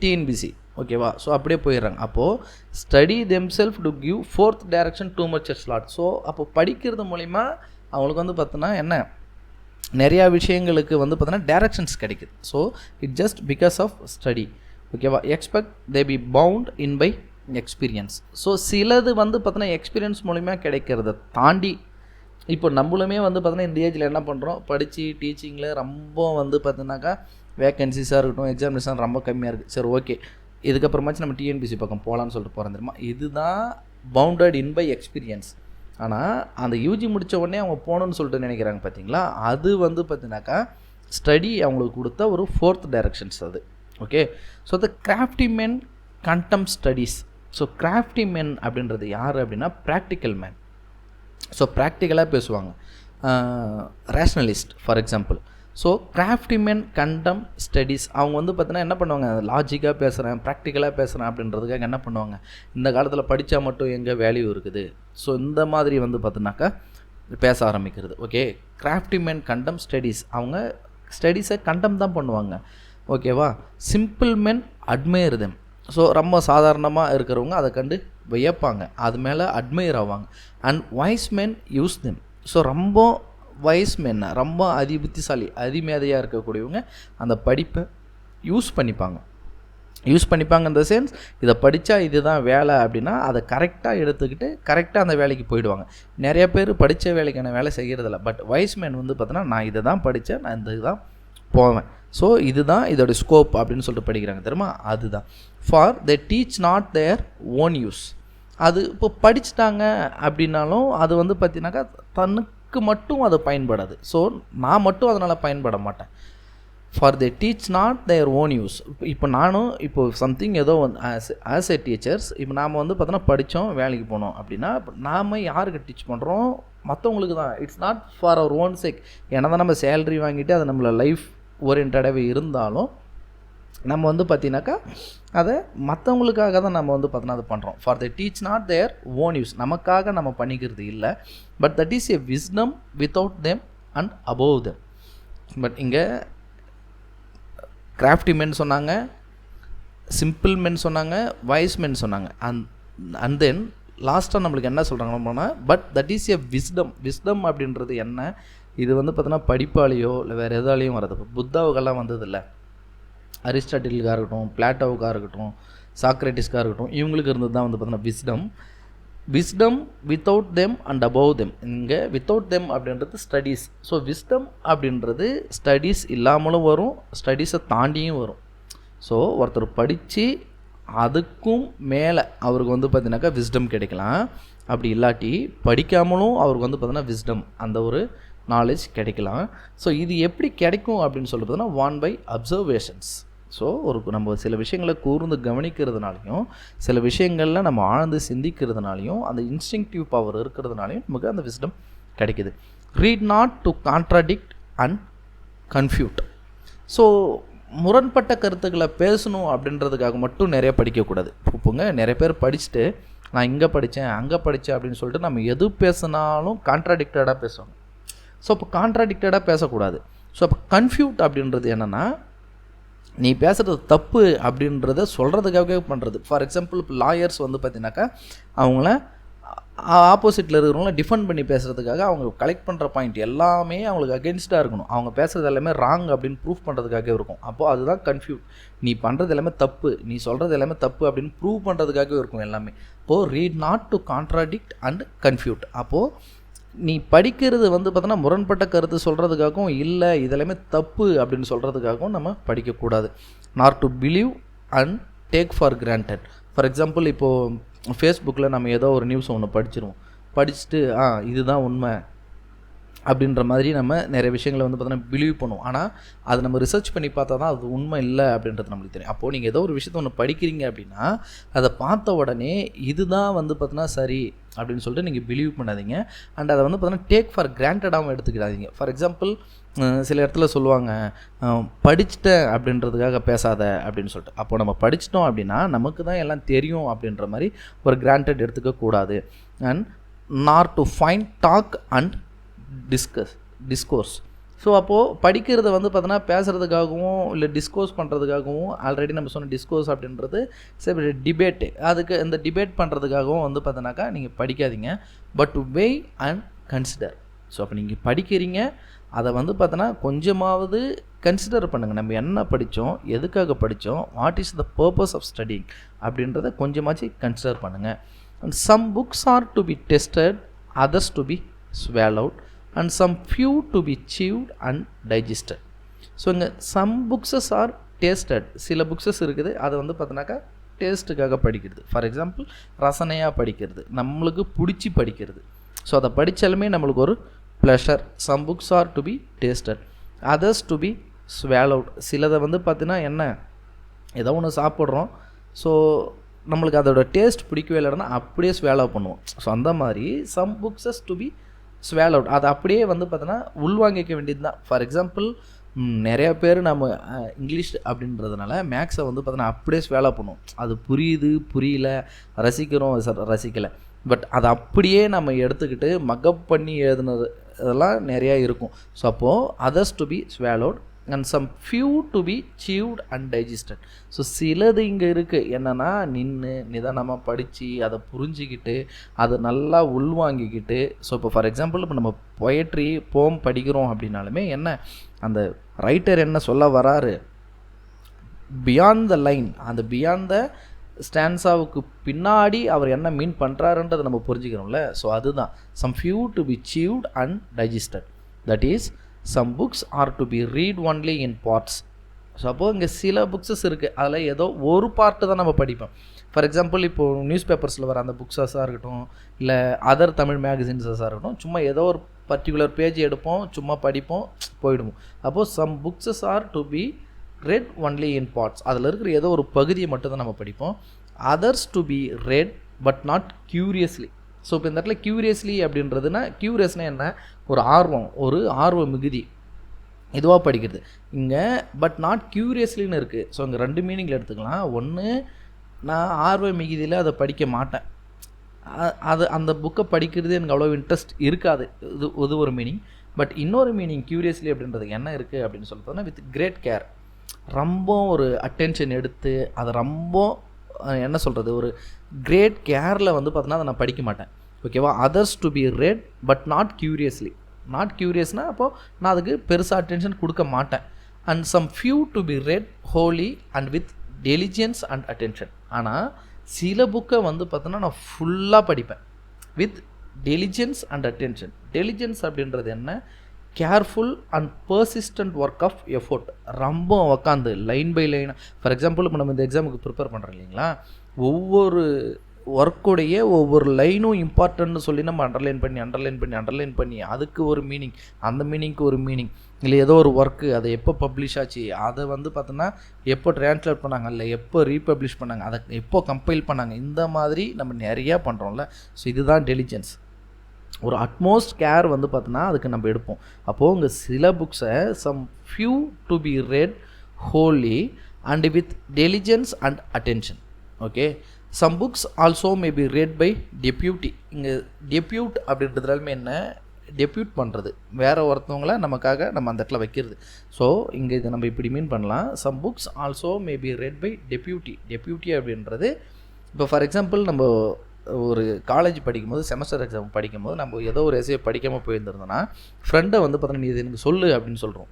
TNPSC. ஓகேவா? ஸோ அப்படியே போயிடுறாங்க. அப்போது study themselves to give forth direction too much at slot. So அப்போது படிக்கிறது மூலிமா அவங்களுக்கு வந்து பார்த்தோன்னா என்ன நிறையா விஷயங்களுக்கு வந்து பார்த்தோன்னா டைரக்ஷன்ஸ் கிடைக்குது. So it just because of study. ஓகேவா? Expect they be bound in by experience. So சிலது வந்து பார்த்தோன்னா எக்ஸ்பீரியன்ஸ் மூலிமா கிடைக்கிறத தாண்டி இப்போ நம்மளுமே வந்து பார்த்தோன்னா இந்த ஏஜில் என்ன பண்ணுறோம், படித்து டீச்சிங்கில் ரொம்ப வந்து பார்த்தோன்னாக்கா வேக்கன்சிஸாக இருக்கட்டும், எக்ஸாமினேஷன் ரொம்ப கம்மியாக இருக்குது. சரி, ஓகே, இதுக்கப்புறமாச்சும் நம்ம டிஎன்பிசி பக்கம் போகலான்னு சொல்லிட்டு போகிறோம் தெரியுமா? இதுதான் பவுண்டட் இன் பை எக்ஸ்பீரியன்ஸ். ஆனால் அந்த யூஜி முடித்த உடனே அவங்க போகணுன்னு சொல்லிட்டு நினைக்கிறாங்க பார்த்தீங்களா? அது வந்து பார்த்தீங்கன்னாக்கா ஸ்டடி அவங்களுக்கு கொடுத்த ஒரு ஃபோர்த் டைரக்ஷன்ஸ் அது. Okay? So the crafty men contemn studies. So crafty மென் அப்படின்றது யார் அப்படின்னா ப்ராக்டிக்கல் மேன். ஸோ ப்ராக்டிக்கலாக பேசுவாங்க. Rationalist for example. So crafty men contemn studies அவங்க வந்து பார்த்தீங்கன்னா என்ன பண்ணுவாங்க, லாஜிக்காக பேசுகிறேன், ப்ராக்டிக்கலாக பேசுகிறேன் அப்படின்றதுக்காக என்ன பண்ணுவாங்க, இந்த காலத்தில் படித்தா மட்டும் எங்கே வேல்யூ இருக்குது, ஸோ இந்த மாதிரி வந்து பார்த்தீங்கன்னாக்கா பேச ஆரம்பிக்கிறது. Okay? Crafty men contemn studies, அவங்க ஸ்டடீஸை கண்டம் தான் பண்ணுவாங்க. ஓகேவா? சிம்பிள் மென் அட்மையர் தெம். ஸோ ரொம்ப சாதாரணமாக இருக்கிறவங்க அதை கண்டு வியப்பாங்க, அது மேலே அட்மையர் ஆவாங்க. And wise men use them. So ரொம்ப வைஸ் மென், ரொம்ப புத்திசாலி, அதிமேதையாக இருக்கக்கூடியவங்க அந்த படிப்பை யூஸ் பண்ணிப்பாங்க இந்த சென்ஸ் இதை படித்தா இதுதான் வேலை அப்படின்னா அதை கரெக்டாக எடுத்துக்கிட்டு கரெக்டாக அந்த வேலைக்கு போயிடுவாங்க. நிறைய பேர் படித்த வேலைக்கான வேலை செய்கிறதில்ல. பட் வைஸ் மென் வந்து பார்த்தோன்னா நான் இதை தான் படித்தேன், நான் இந்த இதுதான் போவேன், ஸோ இதுதான் இதோட ஸ்கோப் அப்படின்னு சொல்லிட்டு படிக்கிறாங்க தெரியுமா? அதுதான் for they teach not their own use. அது இப்போ படிச்சுட்டாங்க அப்படின்னாலும் அது வந்து பார்த்தீங்கன்னாக்கா தனக்கு மட்டும் அது பயன்படாது. ஸோ நான் மட்டும் அதனால் பயன்பட மாட்டேன். For they teach not their own use. இப்போ நானும் இப்போது சம்திங் ஏதோ வந்து ஆஸ் ஏ டீச்சர்ஸ் இப்போ நாம் வந்து பார்த்தோன்னா படித்தோம், வேலைக்கு போனோம் அப்படின்னா நாம் யாருக்கு டீச் பண்ணுறோம், மற்றவங்களுக்கு தான். It's not for our own sake. ஏன்னா தான் நம்ம சேலரி வாங்கிட்டு அது நம்மளை லைஃப் ஓரியன்டாகவே இருந்தாலும் நம்ம வந்து பார்த்தீங்கன்னாக்கா அதை மற்றவங்களுக்காக தான் நம்ம வந்து பார்த்தோன்னா அதை பண்ணுறோம். For the teach not their own use, நமக்காக நம்ம பண்ணிக்கிறது இல்லை. But that is a wisdom without them and above them. But இங்கே கிராஃப்டி மென் சொன்னாங்க, சிம்பிள் மென் சொன்னாங்க, வைஸ் மென் சொன்னாங்க. அண்ட் தென் லாஸ்ட்டாக நம்மளுக்கு என்ன சொல்கிறாங்கன்னா, but that is a wisdom அப்படின்றது என்ன, இது வந்து பார்த்தோன்னா படிப்பாலேயோ இல்லை வேறு எதாலேயும் வர்றது. இப்போ புத்தாவுக்கெல்லாம் வந்ததில்லை, அரிஸ்டாட்டிலுக்காக இருக்கட்டும், பிளாட்டோவுக்காக இருக்கட்டும், சாக்ரட்டிஸ்க்காக இருக்கட்டும், இவங்களுக்கு இருந்தது தான் வந்து பார்த்தோன்னா wisdom without them and above them. இங்கே வித்தவுட் தெம் அப்படின்றது ஸ்டடீஸ். ஸோ விஸ்டம் அப்படின்றது ஸ்டடீஸ் இல்லாமலும் வரும், ஸ்டடீஸை தாண்டியும் வரும். ஸோ ஒருத்தர் படித்து அதுக்கும் மேலே அவருக்கு வந்து பார்த்தீங்கன்னாக்கா விஸ்டம் கிடைக்கலாம். அப்படி இல்லாட்டி படிக்காமலும் அவருக்கு வந்து பார்த்தீங்கன்னா விஸ்டம், அந்த ஒரு நாலேஜ் கிடைக்கலாம். ஸோ இது எப்படி கிடைக்கும் அப்படின்னு சொல்லிட்டு பார்த்தீங்கன்னா ஒன் பை அப்சர்வேஷன்ஸ். ஸோ நம்ம சில விஷயங்களை கூர்ந்து கவனிக்கிறதுனாலையும் சில விஷயங்களில் நம்ம ஆழ்ந்து சிந்திக்கிறதுனாலையும் அந்த இன்ஸ்டிங்க்டிவ் பவர் இருக்கிறதுனாலையும் நமக்கு அந்த விஸ்டம் கிடைக்குது. Read not to contradict and confute. So முரண்பட்ட கருத்துக்களை பேசணும் அப்படின்றதுக்காக மட்டும் நிறைய படிக்கக்கூடாது. இப்போங்க நிறைய பேர் படிச்சுட்டு நான் இங்கே படித்தேன் அங்கே படித்தேன் அப்படின்னு சொல்லிட்டு நம்ம எது பேசினாலும் கான்ட்ராடிக்டடாக பேசணும். ஸோ அப்போ கான்ட்ராடிக்டடாக பேசக்கூடாது. ஸோ அப்போ கன்ஃபியூட் அப்படின்றது என்னென்னா, நீ பேசுகிறது தப்பு அப்படின்றத சொல்கிறதுக்காகவே பண்ணுறது. ஃபார் எக்ஸாம்பிள் இப்போ லாயர்ஸ் வந்து பார்த்தீங்கன்னாக்கா அவங்கள ஆப்போசிட்டில் இருக்கிறவங்கள டிஃபெண்ட் பண்ணி பேசுகிறதுக்காக அவங்க கலெக்ட் பண்ணுற பாயிண்ட் எல்லாமே அவங்களுக்கு அகென்ஸ்டாக இருக்கணும். அவங்க பேசுகிறது எல்லாமே ராங் அப்படின்னு ப்ரூவ் பண்ணுறதுக்காகவே இருக்கும். அப்போது அதுதான் கன்ஃபியூட். நீ பண்ணுறது எல்லாமே தப்பு, நீ சொல்கிறது எல்லாமே தப்பு அப்படின்னு ப்ரூவ் பண்ணுறதுக்காகவே இருக்கும் எல்லாமே. இப்போது read not to contradict and confute. அப்போது நீ படிக்கிறது வந்து பார்த்தோன்னா முரண்பட்ட கருத்து சொல்கிறதுக்காகவும் இல்லை இதெல்லாமே தப்பு அப்படின்னு சொல்கிறதுக்காகவும் நம்ம படிக்கக்கூடாது. Not to believe and take for granted. For example இப்போது ஃபேஸ்புக்கில் நம்ம ஏதோ ஒரு நியூஸ் ஒன்று படிச்சுட்டு இதுதான் உண்மை அப்படின்ற மாதிரி நம்ம நிறைய விஷயங்களை வந்து பார்த்தோன்னா பிலீவ் பண்ணுவோம். ஆனால் அதை நம்ம ரிசர்ச் பண்ணி பார்த்தா தான் அது உண்மை இல்லை அப்படின்றது நம்மளுக்கு தெரியும். அப்போது நீங்கள் ஏதோ ஒரு விஷயத்தை ஒன்று படிக்கிறீங்க அப்படின்னா அதை பார்த்த உடனே இதுதான் வந்து பார்த்தோன்னா சரி அப்படின்னு சொல்லிட்டு நீங்கள் பிலீவ் பண்ணாதீங்க. அண்ட் அதை வந்து பார்த்தோன்னா டேக் ஃபார் கிராண்டடாகவும் எடுத்துக்கிடாதீங்க. ஃபார் எக்ஸாம்பிள் சில இடத்துல சொல்லுவாங்க படிச்சுட்டேன் அப்படின்றதுக்காக பேசாத அப்படின்னு சொல்லிட்டு. அப்போது நம்ம படிச்சிட்டோம் அப்படின்னா நமக்கு தான் எல்லாம் தெரியும் அப்படின்ற மாதிரி ஒரு கிராண்டட் எடுத்துக்கக்கூடாது. And not to find talk and discourse. So அப்போது படிக்கிறத வந்து பார்த்தோன்னா பேசுகிறதுக்காகவும் இல்லை டிஸ்கோர்ஸ் பண்ணுறதுக்காகவும், ஆல்ரெடி நம்ம சொன்ன டிஸ்கோர்ஸ் அப்படின்றது சரி டிபேட்டு, அதுக்கு இந்த டிபேட் பண்ணுறதுக்காகவும் வந்து பார்த்தோன்னாக்கா நீங்கள் படிக்காதீங்க. But weigh and consider. So அப்போ நீங்கள் படிக்கிறீங்க அதை வந்து பார்த்தோன்னா கொஞ்சமாவது கன்சிடர் பண்ணுங்கள். நம்ம என்ன படித்தோம், எதுக்காக படித்தோம், what is the purpose of studying அப்படின்றத கொஞ்சமாச்சு கன்சிடர் பண்ணுங்கள். And some books are to be tested, others to be swallowed and some few to be chewed and digested. So இங்கே some bookses are tasted. சில புக்ஸஸ் இருக்குது அதை வந்து பார்த்தோன்னாக்கா டேஸ்ட்டுக்காக படிக்கிறது. ஃபார் எக்ஸாம்பிள் ரசனையாக படிக்கிறது, நம்மளுக்கு பிடிச்சி படிக்கிறது. ஸோ அதை படித்தாலுமே நம்மளுக்கு ஒரு pleasure. some books are to be tasted, others to be swallowed. சிலதை வந்து பார்த்தீங்கன்னா என்ன ஏதோ ஒன்று சாப்பிட்றோம், ஸோ நம்மளுக்கு அதோட டேஸ்ட் பிடிக்கவே இல்லைன்னா அப்படியே ஸ்வேலோ பண்ணுவோம். ஸோ அந்த மாதிரி some bookses to be swallowed, அதை அப்படியே வந்து பார்த்தோன்னா உள்வாங்கிக்க வேண்டியது தான். ஃபார் எக்ஸாம்பிள் நிறையா பேர் நம்ம இங்கிலீஷ் அப்படின்றதுனால மேக்ஸை வந்து பார்த்தோன்னா அப்படியே ஸ்வேலோ பண்ணுவோம். அது புரியுது புரியல, ரசிக்கிறோம் ரசிக்கலை, பட் அதை அப்படியே நம்ம எடுத்துக்கிட்டு மக்கப் பண்ணி எழுதுனது இதெல்லாம் நிறையா இருக்கும். ஸோ அப்போது others to be swallowed and some few to be chewed and digested. So சிலது இங்கே இருக்குது என்னென்னா நிதானமாக படித்து அதை புரிஞ்சிக்கிட்டு அதை நல்லா உள்வாங்கிக்கிட்டு. ஸோ இப்போ ஃபார் எக்ஸாம்பிள் இப்போ நம்ம பொயட்ரி போம் படிக்கிறோம் அப்படின்னாலுமே என்ன அந்த ரைட்டர் என்ன சொல்ல வராரு, பியாண்ட் த லைன், அந்த பியாண்ட் த ஸ்டான்ஸாவுக்கு பின்னாடி அவர் என்ன மீன் பண்ணுறாருன்றதை நம்ம புரிஞ்சுக்கிறோம்ல. ஸோ அதுதான் some few to be chewed and digested. that is some books are to be read only in parts. So அப்போது இங்கே சில புக்ஸஸ் இருக்குது, அதில் ஏதோ ஒரு பார்ட்டு தான் நம்ம படிப்போம். ஃபார் எக்ஸாம்பிள் இப்போது நியூஸ் பேப்பர்ஸில் வர அந்த புக்ஸஸாக இருக்கட்டும், இல்லை அதர் தமிழ் மேகசின்ஸஸாக இருக்கட்டும், சும்மா ஏதோ ஒரு பர்டிகுலர் பேஜ் எடுப்போம், சும்மா படிப்போம், போயிடுவோம். அப்போது some books are to be read only in parts. அதில் இருக்கிற ஏதோ ஒரு பகுதியை மட்டும் தான் நம்ம படிப்போம். Others to be read but not curiously. So இப்போ இந்த இடத்துல க்யூரியஸ்லி அப்படின்றதுனா, க்யூரியஸ்னால் என்ன, ஒரு ஆர்வம், ஒரு ஆர்வ மிகுதி. இதுவாக படிக்கிறது இங்கே. பட் நாட் க்யூரியஸ்லின்னு இருக்குது. ஸோ இங்கே 2 மீனிங்கில் எடுத்துக்கலாம். ஒன்று, நான் ஆர்வ மிகுதியில் அதை படிக்க மாட்டேன், அது அந்த புக்கை படிக்கிறது எனக்கு அவ்வளோ இன்ட்ரெஸ்ட் இருக்காது, இது ஒரு மீனிங். பட் இன்னொரு மீனிங் க்யூரியஸ்லி அப்படின்றதுக்கு என்ன இருக்குது அப்படின்னு சொல்லிட்டோம்னா, வித் கிரேட் கேர், ரொம்ப ஒரு அட்டென்ஷன் எடுத்து அதை ரொம்ப என்ன சொல்கிறது, ஒரு கிரேட் கேரில் வந்து பார்த்தோன்னா அதை நான் படிக்க மாட்டேன். ஓகேவா? Others to be read but not curiously. Not க்யூரியஸ்னால் அப்போது நான் அதுக்கு பெருசாக அட்டென்ஷன் கொடுக்க மாட்டேன். And some few to be read wholly and with diligence and attention. ஆனால் சில புக்கை வந்து பார்த்தோன்னா நான் ஃபுல்லாக படிப்பேன் with diligence and attention. Diligence அப்படின்றது என்ன? Careful and persistent work of effort. ரொம்ப உக்காந்து லைன் பை லைனாக, ஃபார் எக்ஸாம்பிள் இப்போ நம்ம இந்த எக்ஸாமுக்கு ப்ரிப்பேர் பண்ணுறோம் இல்லைங்களா, ஒவ்வொரு ஒர்க்குடைய ஒவ்வொரு லைனும் இம்பார்ட்டன்ட்னு சொல்லி நம்ம அண்டர்லைன் பண்ணி அதுக்கு ஒரு மீனிங், அந்த மீனிங்க்கு ஒரு மீனிங், இல்லை ஏதோ ஒரு ஒர்க்கு அதை எப்போ பப்ளிஷ் ஆச்சு, அதை வந்து பார்த்தோன்னா எப்போ ட்ரான்ஸ்லேட் பண்ணாங்க, இல்லை எப்போ ரீபப்ளிஷ் பண்ணாங்க, அதை எப்போ கம்பைல் பண்ணாங்க, இந்த மாதிரி நம்ம நிறையா பண்ணுறோம்ல. ஸோ இதுதான் டெலிஜென்ஸ். ஒரு அட்மோஸ்ட் கேர் வந்து பார்த்தோன்னா அதுக்கு நம்ம எடுப்போம். அப்போது இங்கே சில புக்ஸை some few to be read wholly and with diligence and attention. Okay. Some books also may be read by deputy. இங்கே டெப்யூட் அப்படின்றதுலாலுமே என்ன, டெப்யூட் பண்ணுறது, வேறு ஒருத்தவங்கள நமக்காக நம்ம அந்த இடத்துல வைக்கிறது. ஸோ இங்கே இதை நம்ம இப்படி மீன் பண்ணலாம். Some books also may be read by deputy. Deputy அப்படின்றது இப்போ ஃபார் எக்ஸாம்பிள் நம்ம ஒரு காலேஜ் படிக்கும்போது, செமஸ்டர் எக்ஸாம் படிக்கும்போது நம்ம ஏதோ ஒரு எஸ்ஏ படிக்காமல் போயிருந்தோம்னா ஃப்ரெண்டை வந்து பார்த்தோன்னா நீ இது எனக்கு சொல்லு அப்படின்னு சொல்கிறோம்.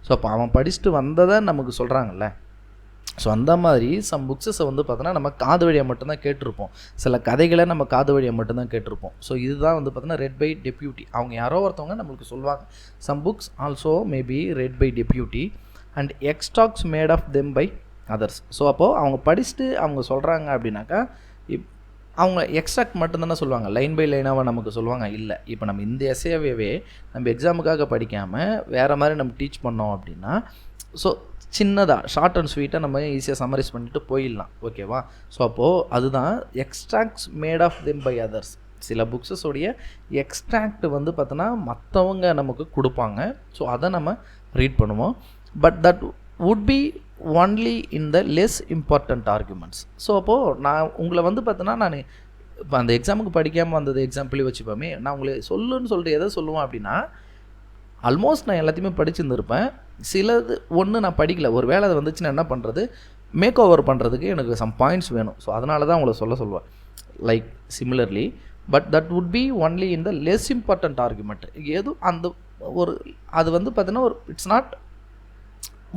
ஸோ அப்போ அவன் படிச்சுட்டு வந்ததை நமக்கு சொல்கிறாங்கல்ல. ஸோ அந்த மாதிரி சம் புக்ஸஸை வந்து பார்த்தோன்னா நம்ம காது வழியாக மட்டும்தான் கேட்டிருப்போம், சில கதைகளை நம்ம காது வழியாக மட்டும்தான் கேட்டிருப்போம். ஸோ இதுதான் வந்து பார்த்தோன்னா ரெட் பை டெப்யூட்டி. அவங்க யாரோ ஒருத்தவங்க நம்மளுக்கு சொல்லுவாங்க. Some books also may be read by deputy and extracts made of them by others. So அப்போது அவங்க படிச்சுட்டு அவங்க சொல்கிறாங்க அப்படின்னாக்கா அவங்க எக்ஸ்ட்ராக்ட் மட்டும்தானே சொல்லுவாங்க, லைன் பை லைனாக நமக்கு சொல்லுவாங்க இல்லை. இப்போ நம்ம இந்த எஸ்ஏவே நம்ம எக்ஸாமுக்காக படிக்காமல் வேறு மாதிரி நம்ம டீச் பண்ணோம் அப்படின்னா, ஸோ சின்னதாக ஷார்ட் அண்ட் ஸ்வீட்டாக நம்ம ஈஸியாக சம்மரைஸ் பண்ணிட்டு போயிடலாம். ஓகேவா? ஸோ அப்போது அதுதான் extracts made of them by others. சில புக்ஸஸோடைய எக்ஸ்ட்ராக்ட் வந்து பார்த்தோன்னா மற்றவங்க நமக்கு கொடுப்பாங்க. ஸோ அதை நம்ம ரீட் பண்ணுவோம். But that would be only in the less important arguments. So அப்போது நான் உங்களை வந்து பார்த்தோன்னா, நான் இப்போ அந்த எக்ஸாமுக்கு படிக்காமல் வந்தது எக்ஸாம்பிளே வச்சுப்போமே, நான் உங்களை சொல்லுன்னு சொல்லிட்டு எதை சொல்லுவேன் அப்படின்னா, ஆல்மோஸ்ட் நான் எல்லாத்தையுமே படிச்சுருந்துருப்பேன், சிலது ஒன்று நான் படிக்கல, ஒரு வேலை அது வந்துச்சுன்னா என்ன பண்ணுறது, மேக் ஓவர் பண்ணுறதுக்கு எனக்கு சம் பாயிண்ட்ஸ் வேணும். ஸோ அதனால தான் உங்களை சொல்லுவேன். Like similarly but that would be only in the less important argument. எதுவும் அந்த ஒரு அது வந்து பார்த்தீங்கன்னா ஒரு இட்ஸ் நாட்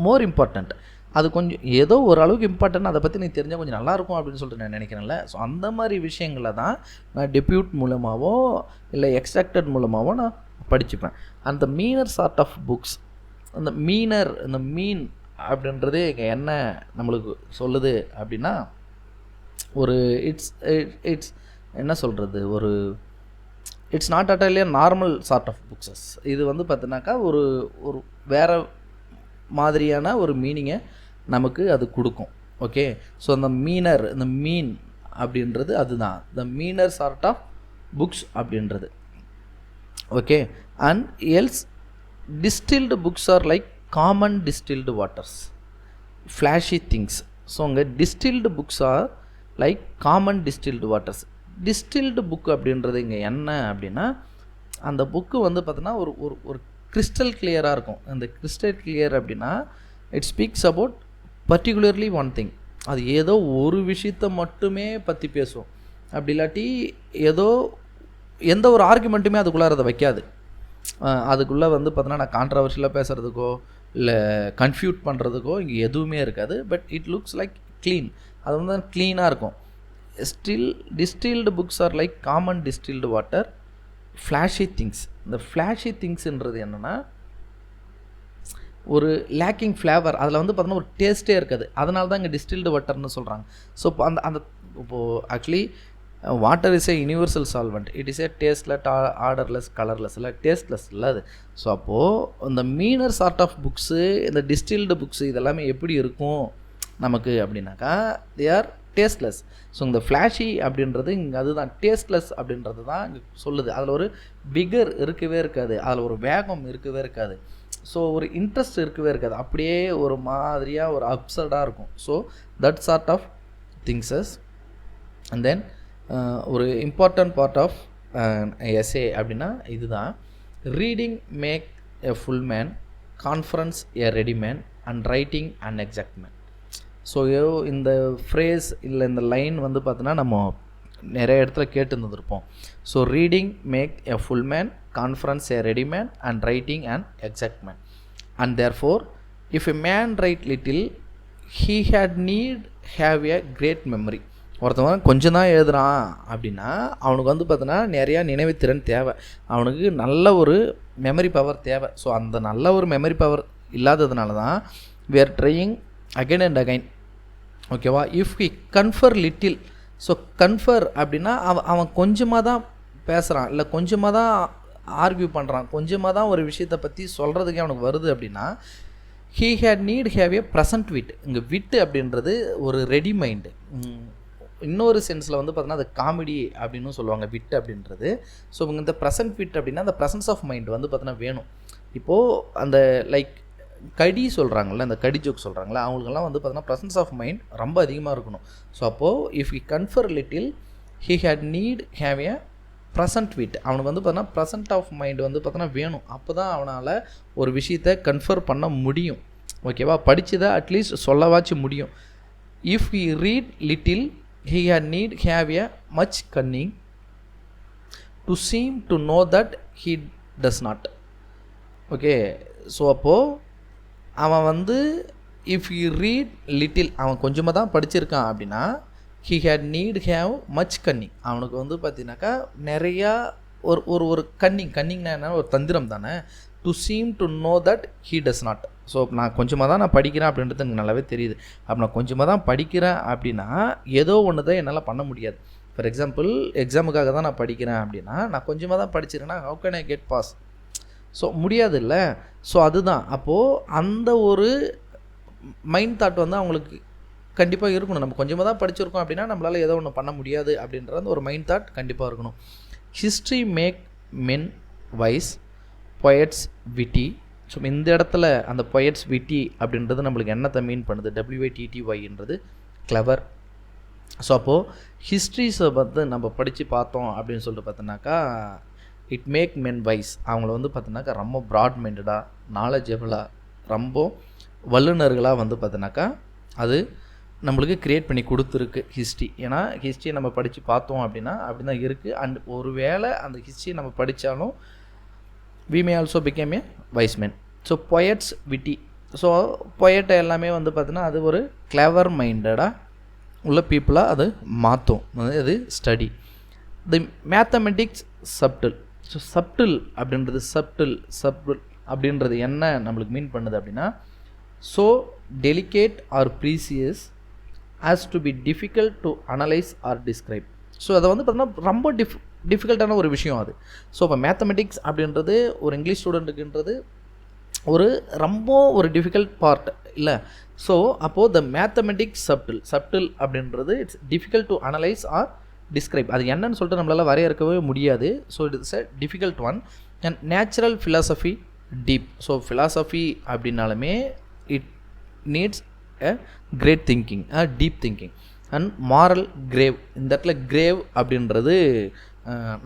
மோர் இம்பார்ட்டண்ட், அது கொஞ்சம் ஏதோ ஓரளவுக்கு இம்பார்ட்டன்ட், அதை பற்றி நீ தெரிஞ்சால் கொஞ்சம் நல்லாயிருக்கும் அப்படின்னு சொல்லிட்டு நான் நினைக்கிறேன்ல. ஸோ அந்த மாதிரி விஷயங்களை தான் நான் டெப்யூட் மூலமாகவோ இல்லை எக்ஸ்ட்ராக்டட் மூலமாகவோ நான் படிச்சுப்பேன். அந்த மீனர் சார்ட் ஆஃப் புக்ஸ், அந்த மீனர், இந்த மீன் அப்படின்றது இங்கே என்ன நம்மளுக்கு சொல்லுது அப்படின்னா, ஒரு இட்ஸ் என்ன சொல்கிறது, ஒரு it's not utterly normal sort of books. இது வந்து பார்த்தினாக்கா ஒரு ஒரு வேறு மாதிரியான ஒரு மீனிங்கை நமக்கு அது கொடுக்கும். ஓகே. ஸோ அந்த மீனர், இந்த மீன் அப்படின்றது அதுதான் the meaner sort of books அப்படின்றது. Okay. And else distilled books are like common distilled waters, flashy things. So அங்கே distilled books are like common distilled waters. Distilled book அப்படின்றது இங்கே என்ன அப்படின்னா, அந்த புக்கு வந்து பார்த்தோன்னா ஒரு ஒரு ஒரு கிறிஸ்டல் கிளியராக இருக்கும். அந்த கிறிஸ்டல் கிளியர் அப்படின்னா it speaks about particularly one thing. அது ஏதோ ஒரு விஷயத்தை மட்டுமே பற்றி பேசும். அப்படி இல்லாட்டி ஏதோ எந்த ஒரு ஆர்குமெண்ட்டுமே அதுக்குள்ளே அதை வைக்காது. அதுக்குள்ளே வந்து பார்த்தோன்னா நான் கான்ட்ரவர்ஷியலாக பேசுகிறதுக்கோ இல்லை கன்ஃபியூட் பண்ணுறதுக்கோ இங்கே எதுவுமே இருக்காது. But it looks like clean, அது வந்து க்ளீனாக இருக்கும். Distilled books are like common distilled water, flashy things. இந்த ஃப்ளாஷி திங்ஸ்ன்றது என்னென்னா ஒரு லேக்கிங் ஃப்ளேவர், அதில் வந்து பார்த்தோன்னா ஒரு டேஸ்ட்டே இருக்காது. அதனால தான் இங்கே டிஸ்டில்டு வாட்டர்னு சொல்கிறாங்க. ஸோ இப்போ அந்த இப்போது actually water is a universal solvent, it is a tasteless, odourless, colourless, இல்லை டேஸ்ட்லெஸ் இல்லை அது. ஸோ அப்போது இந்த மீனர் சார்ட் ஆஃப் புக்ஸு, இந்த டிஸ்டில்டு புக்ஸு இதெல்லாமே எப்படி இருக்கும் நமக்கு அப்படின்னாக்கா, தே ஆர் டேஸ்ட்லெஸ். ஸோ இந்த ஃப்ளாஷி அப்படின்றது இங்கே அதுதான் டேஸ்ட்லெஸ் அப்படின்றது தான் இங்கே சொல்லுது. அதில் ஒரு பிகர் இருக்கவே இருக்காது, அதில் ஒரு வேகம் இருக்கவே இருக்காது. ஸோ ஒரு இன்ட்ரெஸ்ட் இருக்கவே இருக்காது, அப்படியே ஒரு மாதிரியாக ஒரு அப்சர்டாக இருக்கும். So that sort of thingses. And then ஒரு இம்பார்ட்டன்ட் பார்ட் ஆஃப் எஸ்ஏ அப்படின்னா இதுதான். Reading make a full man, conference a ready man, and writing and exact man. So இந்த ஃப்ரேஸ் இல்லை இந்த லைன் வந்து பார்த்தோன்னா நம்ம நிறைய இடத்துல கேட்டு இருந்திருப்போம். So reading make a full man, conference a ready man, and writing and exact man. And therefore if a man write little he had need have a great memory. ஒருத்தவன் கொஞ்சம் தான் எழுதுறான் அப்படின்னா அவனுக்கு வந்து பார்த்தோன்னா நிறையா நினைவுத்திறன் தேவை, அவனுக்கு நல்ல ஒரு மெமரி பவர் தேவை. ஸோ அந்த நல்ல ஒரு மெமரி பவர் இல்லாததுனால தான் we are trying again and again. ஓகேவா? If we confer little, so confer அப்படின்னா அவன் கொஞ்சமாக தான் பேசுகிறான், இல்லை கொஞ்சமாக தான் ஆர்கியூ பண்ணுறான், கொஞ்சமாக தான் ஒரு விஷயத்தை பற்றி சொல்கிறதுக்கே அவனுக்கு வருது அப்படின்னா he had need have a present wit. இங்கே விட்டு அப்படின்றது ஒரு ரெடி மைண்டு. இன்னொரு சென்ஸில் வந்து பார்த்தோன்னா அது காமெடி அப்படின்னு சொல்லுவாங்க விட் அப்படின்றது. ஸோ இவங்க இந்த ப்ரெசன்ட் விட் அப்படின்னா அந்த ப்ரெசன்ஸ் ஆஃப் மைண்ட் வந்து பார்த்தோன்னா வேணும். இப்போது அந்த லைக் கடி சொல்கிறாங்கள்ல, அந்த கடி ஜோக் சொல்கிறாங்களா, அவங்களுக்கெல்லாம் வந்து பார்த்தோன்னா ப்ரெசன்ஸ் ஆஃப் மைண்ட் ரொம்ப அதிகமாக இருக்கணும். ஸோ அப்போது if he confer little he had need have a present wit. அவனுக்கு வந்து பார்த்தோன்னா ப்ரெசன்ட் ஆஃப் மைண்ட் வந்து பார்த்தோன்னா வேணும். அப்போ தான் அவனால் ஒரு விஷயத்தை கன்ஃபர் பண்ண முடியும். ஓகேவா? படித்ததை அட்லீஸ்ட் சொல்லவாச்சு முடியும். If he read little he had need have a much cunning to seem to know that he does not. Okay, so அப்போது அவன் வந்து இஃப் he read little, அவன் கொஞ்சமாக தான் படிச்சிருக்கான் அப்படின்னா he had need have much cunning. அவனுக்கு வந்து பார்த்தீங்கன்னாக்கா நிறையா ஒரு ஒரு ஒரு கன்னிங்னா என்ன, ஒரு தந்திரம் தானே. To seem to know that he does not. So நான் கொஞ்சமாக தான் நான் படிக்கிறேன் அப்படின்றது எனக்கு நல்லாவே தெரியுது. அப்போ நான் கொஞ்சமாக தான் படிக்கிறேன் அப்படின்னா ஏதோ ஒன்று தான் என்னால் பண்ண முடியாது. ஃபார் எக்ஸாம்பிள் எக்ஸாமுக்காக தான் நான் படிக்கிறேன் அப்படின்னா நான் கொஞ்சமாக தான் படிச்சிருக்கேன்னா how can I get pass? So முடியாது இல்லை. ஸோ அதுதான் அப்போது அந்த ஒரு மைண்ட் தாட் வந்து அவங்களுக்கு கண்டிப்பாக இருக்கணும். நம்ம கொஞ்சமாக தான் படிச்சிருக்கோம் அப்படின்னா நம்மளால் ஏதோ ஒன்று பண்ண முடியாது அப்படின்ற அந்த ஒரு மைண்ட் தாட் கண்டிப்பாக இருக்கணும். History make men wise, poets witty. So இந்த இடத்துல அந்த பொயட்ஸ் விட்டி அப்படின்றது நம்மளுக்கு என்னத்தை மீன் பண்ணுது? WITTYன்றது கிளவர். ஸோ அப்போது ஹிஸ்ட்ரிஸை வந்து நம்ம படித்து பார்த்தோம் அப்படின்னு சொல்லிட்டு பார்த்தோன்னாக்கா இட் மேக் மென் வைஸ். அவங்கள வந்து பார்த்தோன்னாக்கா ரொம்ப ப்ராட் மைண்டடாக, நாலேஜபிளாக, ரொம்ப வல்லுநர்களாக வந்து பார்த்தோன்னாக்கா அது நம்மளுக்கு க்ரியேட் பண்ணி கொடுத்துருக்கு ஹிஸ்ட்ரி. ஏன்னா ஹிஸ்ட்ரியை நம்ம படித்து பார்த்தோம் அப்படின்னா அப்படி தான் இருக்குது. அண்ட் ஒரு வேளை அந்த ஹிஸ்ட்ரியை நம்ம படித்தாலும் we may also become a wise man. So poets witty. So பொயட்டை எல்லாமே வந்து பார்த்தீங்கன்னா அது ஒரு கிளவர் மைண்டடாக உள்ள பீப்புளாக அது மாற்றும். அது study. The mathematics subtle. So subtle அப்படின்றது சப்டில் அப்படின்றது என்ன நம்மளுக்கு மீன் பண்ணுது அப்படின்னா so delicate or precise as to be difficult to analyse or describe. So அதை வந்து பார்த்தீங்கன்னா ரொம்ப டிஃபிகல்ட்டான ஒரு விஷயம் அது. ஸோ இப்போ மேத்தமெட்டிக்ஸ் அப்படின்றது ஒரு இங்கிலீஷ் ஸ்டூடெண்ட்டுக்குன்றது ஒரு ரொம்ப ஒரு டிஃபிகல்ட் பார்ட் இல்லை. ஸோ அப்போது த மேத்தமெட்டிக்ஸ் சப்டில் அப்படின்றது it's difficult to analyse or describe. அது என்னன்னு சொல்லிட்டு நம்மளால் வரையறுக்கவே முடியாது. So it's a difficult one. And natural philosophy deep. So philosophy அப்படின்னாலுமே it needs a great thinking, deep thinking. And moral grave. இந்த இடத்துல கிரேவ் அப்படின்றது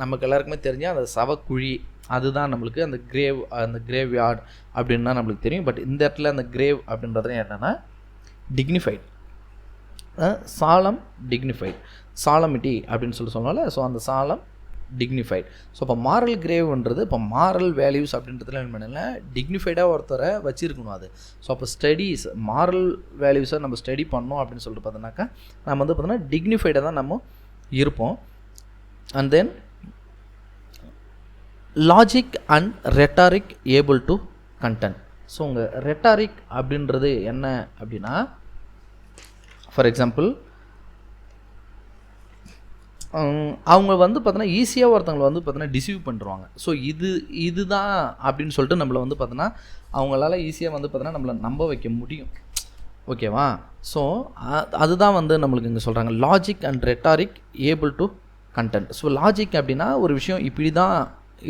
நமக்கு எல்லாருக்குமே தெரிஞ்சால் அந்த சவக்குழி, அதுதான் நம்மளுக்கு அந்த கிரேவ், அந்த கிரேவ் யார்ட் அப்படின்னா நம்மளுக்கு தெரியும். பட் இந்த இடத்துல அந்த கிரேவ் அப்படின்றது என்னென்னா டிக்னிஃபைட், சாலம் டிக்னிஃபைட், சாலமிட்டி அப்படின்னு சொன்னால. ஸோ அந்த சாலம் டிக்னிஃபைட். ஸோ இப்போ மாரல் கிரேவ்ன்றது இப்போ மாரல் வேல்யூஸ் அப்படின்றதுல என்ன பண்ணல டிக்னிஃபைடாக ஒருத்தரை வச்சுருக்கணும் அது. ஸோ அப்போ ஸ்டடீஸ் மாரல் வேல்யூஸை நம்ம ஸ்டடி பண்ணோம் அப்படின்னு சொல்லிட்டு பார்த்தோன்னாக்கா நம்ம வந்து பார்த்தோன்னா டிக்னிஃபைடாக தான் நம்ம இருப்போம். And then logic and rhetoric able to contend. So உங்கள் ரெட்டாரிக் அப்படின்றது என்ன அப்படின்னா ஃபார் எக்ஸாம்பிள் அவங்க வந்து பார்த்தோன்னா ஈஸியாக ஒருத்தவங்களை வந்து பார்த்தோன்னா டிசீவ் பண்ணுறாங்க. ஸோ இதுதான் அப்படின்னு சொல்லிட்டு நம்மளை வந்து பார்த்தோன்னா அவங்களால ஈஸியாக வந்து பார்த்தோன்னா நம்மளை நம்ப வைக்க முடியும். ஓகேவா? ஸோ அதுதான் வந்து நம்மளுக்கு இங்கே சொல்கிறாங்க logic and rhetoric able to contend. So logic அப்படின்னா ஒரு விஷயம் இப்படி தான்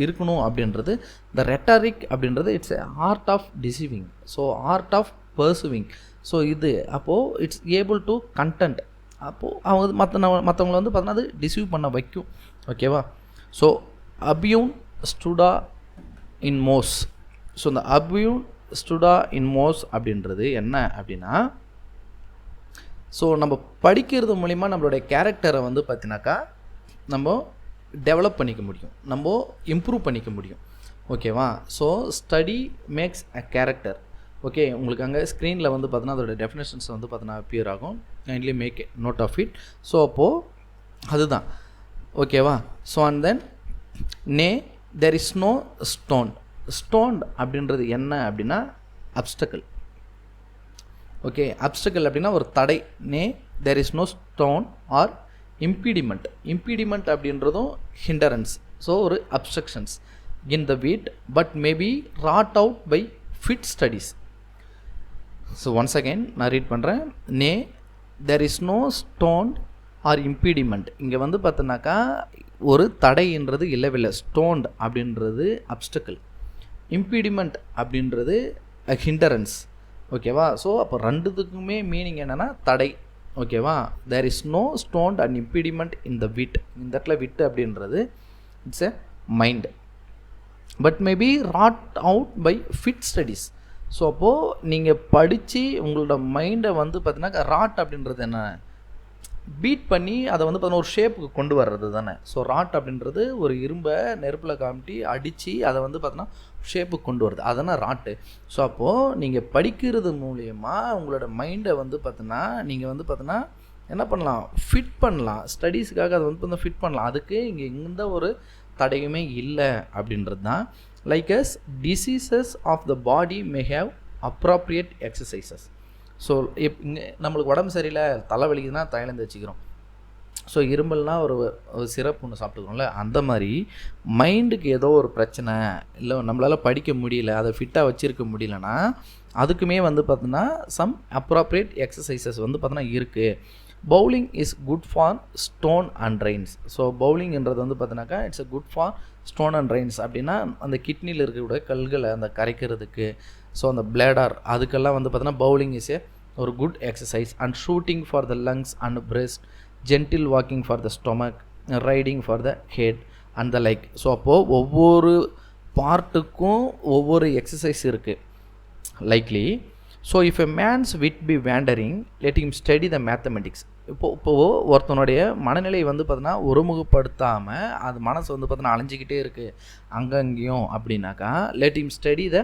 இருக்கணும் அப்படின்றது த ரெட்டாரிக் அப்படின்றது it's art of deceiving, so art of pursuing. So இது அப்போது இட்ஸ் ஏபிள் டு கண்டென்ட், அப்போது அவங்க மற்றவங்களை வந்து பார்த்தோன்னா அது டிசீவ் பண்ண வைக்கும். ஓகேவா? ஸோ அபியூன் ஸ்டுடா இன் மோஸ். ஸோ இந்த அபியூன் ஸ்டுடா இன் மோஸ் அப்படின்றது என்ன அப்படின்னா, ஸோ நம்ம படிக்கிறது மூலிமா நம்மளுடைய கேரக்டரை வந்து பார்த்தினாக்கா நம்ம டெவலப் பண்ணிக்க முடியும், நம்ம இம்ப்ரூவ் பண்ணிக்க முடியும். ஓகேவா? So study maths a character. Okay, உங்களுக்கு அங்கே ஸ்க்ரீனில் வந்து பார்த்தீங்கன்னா அதோட டெஃபினேஷன்ஸ் வந்து பார்த்தீங்கன்னா அப்பியர் ஆகும். Kindly make note of it. So அப்போது அதுதான். ஓகேவா? So and then nay there is no stone. Stone அப்படின்றது என்ன அப்படின்னா அப்ஸ்டக்கிள். ஓகே, அப்ஸ்டக்கிள் அப்படின்னா ஒரு தடை. Nay there is no stone or impediment. Impediment அப்படின்றதும் ஹிண்டரன்ஸ், ஸோ ஒரு obstructions in the wit but maybe wrought out by fit studies. So once again நான் ரீட் பண்ணுறேன். Nay there is no stone or impediment. இங்கே வந்து பார்த்தோன்னாக்கா ஒரு தடைன்றது இல்லவில்லை. ஸ்டோன்ட் அப்படின்றது அப்ஸ்டக்கிள், இம்பீடிமெண்ட் அப்படின்றது ஹிண்டரன்ஸ். ஓகேவா? ஸோ அப்போ ரெண்டுத்துக்குமே மீனிங் என்னென்னா தடை. ஓகேவா? There is no stone and impediment in the wit. இந்த இடத்துல விட் அப்படின்றது it's a mind but maybe wrought out by fit studies. So அப்போது நீங்கள் படித்து உங்களோட மைண்டை வந்து பார்த்தீங்கன்னா ராட் அப்படின்றது என்ன, பீட் பண்ணி அதை வந்து பார்த்தீங்கன்னா ஒரு ஷேப்புக்கு கொண்டு வர்றது தானே. ஸோ ராட் அப்படின்றது ஒரு இரும்பை நெருப்பில் காமிட்டி அடித்து அதை வந்து பார்த்தீங்கன்னா ஷேப்புக்கு கொண்டு வருது, அதுதான் ராட்டு. ஸோ அப்போது நீங்கள் படிக்கிறது மூலயமா உங்களோட மைண்டை வந்து பார்த்தீங்கன்னா நீங்கள் வந்து பார்த்தீங்கன்னா என்ன பண்ணலாம், ஃபிட் பண்ணலாம். ஸ்டடீஸுக்காக அதை வந்து பார்த்தீங்கன்னா ஃபிட் பண்ணலாம். அதுக்கு இங்கே எந்த ஒரு தடையுமே இல்லை அப்படின்றது தான். Like as diseases of the body may have appropriate exercises. So இங்கே நம்மளுக்கு உடம்பு சரியில்லை, தலைவலிக்குதுன்னா தைலம் வச்சுக்கிறோம். ஸோ இரும்பல்னால் ஒரு சிரப் ஒன்று சாப்பிட்டுக்கிறோம்ல, அந்த மாதிரி மைண்டுக்கு ஏதோ ஒரு பிரச்சனை இல்லை நம்மளால் படிக்க முடியல, அதை ஃபிட்டாக வச்சுருக்க முடியலன்னா அதுக்குமே வந்து பார்த்தோன்னா சம் அப்ராப்ரியேட் எக்ஸசைசஸ் வந்து பார்த்தோன்னா இருக்குது. Bowling is good for stone and reins. So பவுலிங்கிறது வந்து பார்த்தோன்னாக்கா it's a good for stone and reins. அப்படின்னா அந்த கிட்னியில் இருக்கக்கூடிய கல்களை அந்த கரைக்கிறதுக்கு, ஸோ அந்த பிளேடார் அதுக்கெல்லாம் வந்து பார்த்தோன்னா பவுலிங் இஸ் ஒரு good exercise. And shooting for the lungs and breast, gentle walking for the stomach, riding for the head and the like. So அப்போது ஒவ்வொரு பார்ட்டுக்கும் ஒவ்வொரு எக்ஸசைஸ் இருக்குது likely. So if a man's wit be wandering let him study the mathematics. இப்போது ஒருத்தனுடைய மனநிலை வந்து பார்த்தோன்னா ஒருமுகப்படுத்தாமல் அது மனசு வந்து பார்த்தோன்னா அலைஞ்சிக்கிட்டே இருக்குது அங்கங்கேயும் அப்படின்னாக்கா let him study the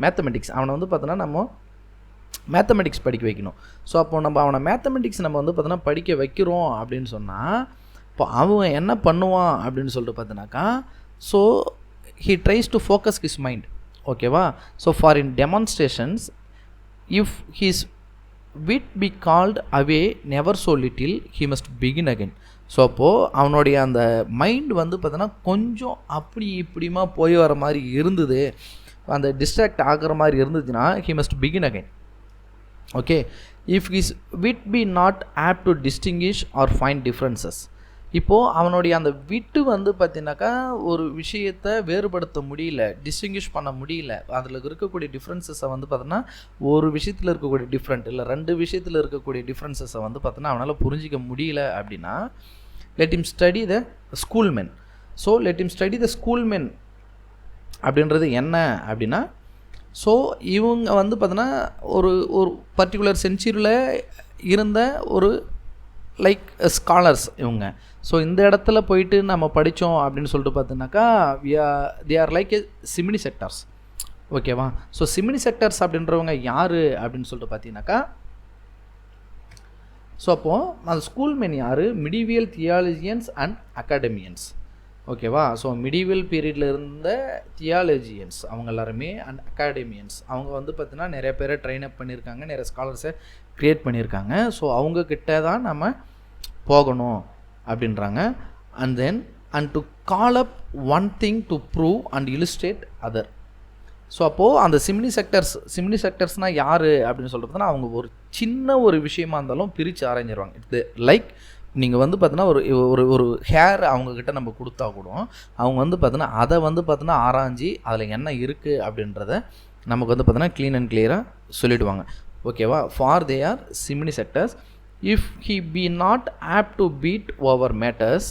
mathematics. அவனை வந்து பார்த்தோன்னா நம்ம மேத்தமெட்டிக்ஸ் படிக்க வைக்கணும். ஸோ அப்போ நம்ம அவனை மேத்தமெட்டிக்ஸ் நம்ம வந்து பார்த்தோன்னா படிக்க வைக்கிறோம் அப்படின்னு சொன்னால் இப்போ அவன் என்ன பண்ணுவான் அப்படின்னு சொல்லிட்டு பார்த்தோன்னாக்கா, so he tries to focus his mind. ஓகேவா? So for in demonstrations if his wit be called away never so little he must begin again. So அப்போது அவனுடைய அந்த மைண்ட் வந்து பார்த்தோன்னா கொஞ்சம் அப்படி இப்படிமா போய் வர மாதிரி இருந்தது, அந்த டிஸ்ட்ராக்ட் ஆகிற மாதிரி இருந்துச்சுன்னா he must begin again. Okay, if his wit be not apt to distinguish or find differences. இப்போது அவனுடைய அந்த விட்டு வந்து பார்த்தீங்கன்னாக்கா ஒரு விஷயத்தை வேறுபடுத்த முடியல, டிஸ்டிங்கிஷ் பண்ண முடியல, அதில் இருக்கக்கூடிய டிஃப்ரென்சஸை வந்து பார்த்தோன்னா ஒரு விஷயத்தில் இருக்கக்கூடிய டிஃப்ரெண்ட் இல்லை ரெண்டு விஷயத்தில் இருக்கக்கூடிய டிஃப்ரென்சஸை வந்து பார்த்தோன்னா அவனால் புரிஞ்சிக்க முடியல அப்படின்னா let him study the schoolmen. So let him study the schoolmen அப்படின்றது என்ன அப்படின்னா, ஸோ இவங்க வந்து பார்த்தோன்னா ஒரு ஒரு பர்டிகுலர் செஞ்சுரியில் இருந்த ஒரு லைக் ஸ்காலர்ஸ் இவங்க. ஸோ இந்த இடத்துல போயிட்டு நம்ம படித்தோம் அப்படின்னு சொல்லிட்டு பார்த்தோன்னாக்கா they are like a cymini sectores. ஓகேவா? ஸோ சிமினி செக்டார்ஸ் அப்படின்றவங்க யார் அப்படின்னு சொல்லிட்டு பார்த்தீங்கன்னாக்கா, ஸோ அப்போது அந்த ஸ்கூல்மென் யார், மிடிவியல் தியாலஜியன்ஸ் அண்ட் அகாடமியன்ஸ். ஓகேவா? ஸோ மிடிவல் பீரியடில் இருந்த தியாலஜியன்ஸ் அவங்க எல்லாருமே அண்ட் அகாடமியன்ஸ் அவங்க வந்து பார்த்தீங்கன்னா நிறைய பேரை ட்ரெயின் அப் பண்ணியிருக்காங்க, நிறைய ஸ்காலர்ஸை க்ரியேட் பண்ணியிருக்காங்க. ஸோ அவங்கக்கிட்ட தான் நம்ம போகணும் அப்படின்றாங்க. And then and to call up one thing to prove and illustrate other. So அப்போது அந்த சிமினி செக்டர்ஸ்னால் யார் அப்படின்னு சொல்கிறதுனா அவங்க ஒரு சின்ன ஒரு விஷயமா இருந்தாலும் பிரித்து ஆராய்ஞ்சிருவாங்க. இது லைக் நீங்கள் வந்து பார்த்தீங்கன்னா ஒரு ஒரு ஒரு ஹேர் அவங்கக்கிட்ட நம்ம கொடுத்தா கூட அவங்க வந்து பார்த்தீங்கன்னா அதை வந்து பார்த்தீங்கன்னா ஆராய்ஞ்சி அதில் என்ன இருக்குது அப்படின்றத நமக்கு வந்து பார்த்தீங்கன்னா க்ளீன் அண்ட் கிளியராக சொல்லிவிடுவாங்க. ஓகேவா? For they are cymini sectores if he be not apt to beat over matters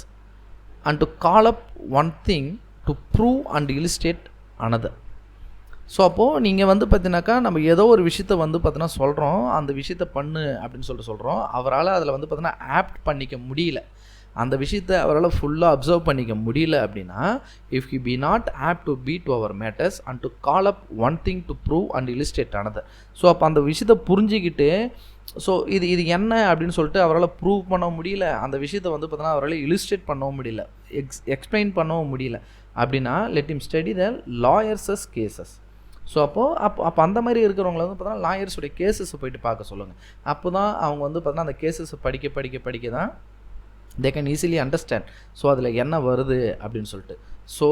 and to call up one thing to prove and illustrate another. So அப்போது நீங்கள் வந்து பார்த்தீங்கன்னாக்கா நம்ம ஏதோ ஒரு விஷயத்த வந்து பார்த்தீங்கன்னா சொல்கிறோம், அந்த விஷயத்த பண்ணு அப்படின்னு சொல்கிறோம். அவரால் அதில் வந்து பார்த்தீங்கன்னா ஆப்ட் பண்ணிக்க முடியல, அந்த விஷயத்த அவரால் ஃபுல்லாக அப்சர்வ் பண்ணிக்க முடியல அப்படின்னா if he be not apt to beat over matters and to call up one thing to prove and illustrate another. So அப்போ அந்த விஷயத்தை புரிஞ்சிக்கிட்டு ஸோ இது என்ன அப்படின்னு சொல்லிட்டு அவரால் ப்ரூவ் பண்ண முடியல, அந்த விஷயத்தை வந்து பார்த்தீங்கன்னா அவரால் இல்லுஸ்ட்ரேட் பண்ணவும் முடியல, எக்ஸ்பிளைன் பண்ணவும் முடியல அப்படின்னா let him study the lawyers cases. So அப்போ அந்த மாதிரி இருக்கிறவங்கள வந்து பார்த்தீங்கன்னா லாயர்ஸுடைய கேசஸை போய்ட்டு பார்க்க சொல்லுங்கள். அப்போ தான் அவங்க வந்து பார்த்தீங்கன்னா அந்த கேசஸை படிக்க தான் they can easily understand so அதில் என்ன வருது அப்படின்னு சொல்லிட்டு. So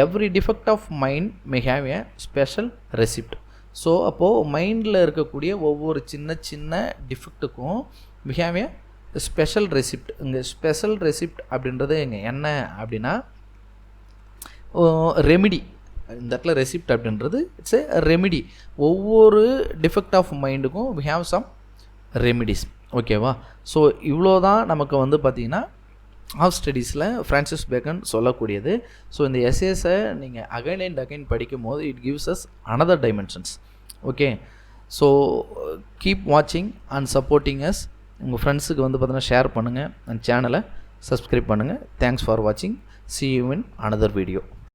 every defect of mind may have a special receipt. So அப்போது மைண்டில் இருக்கக்கூடிய ஒவ்வொரு சின்ன டிஃபெக்ட்டுக்கும் we have a special receipt. இங்கே ஸ்பெஷல் ரெசிப்ட் அப்படின்றது இங்கே என்ன அப்படின்னா ரெமிடி. இந்த இடத்துல ரெசிப்ட் அப்படின்றது இட்ஸ் ஏ ரெமிடி. ஒவ்வொரு டிஃபெக்ட் ஆஃப் மைண்டுக்கும் வி ஹேவ் சம் ரெமிடிஸ். ஓகேவா? ஸோ இவ்வளோ தான் நமக்கு வந்து பார்த்திங்கன்னா ஆஃப் ஸ்டடீஸில் ஃப்ரான்சிஸ் பேக்கன் சொல்லக்கூடியது. ஸோ இந்த எஸ்ஏஸை நீங்கள் அகைன் அண்ட் அகைன் படிக்கும் போது it gives us another dimensions. Okay, so keep வாட்சிங் அண்ட் சப்போர்ட்டிங் அஸ். உங்கள் ஃப்ரெண்ட்ஸுக்கு வந்து பார்த்தீங்கன்னா ஷேர் பண்ணுங்கள், அண்ட் சேனலை சப்ஸ்கிரைப் பண்ணுங்கள். தேங்க்ஸ் ஃபார் வாட்சிங். See you in another video.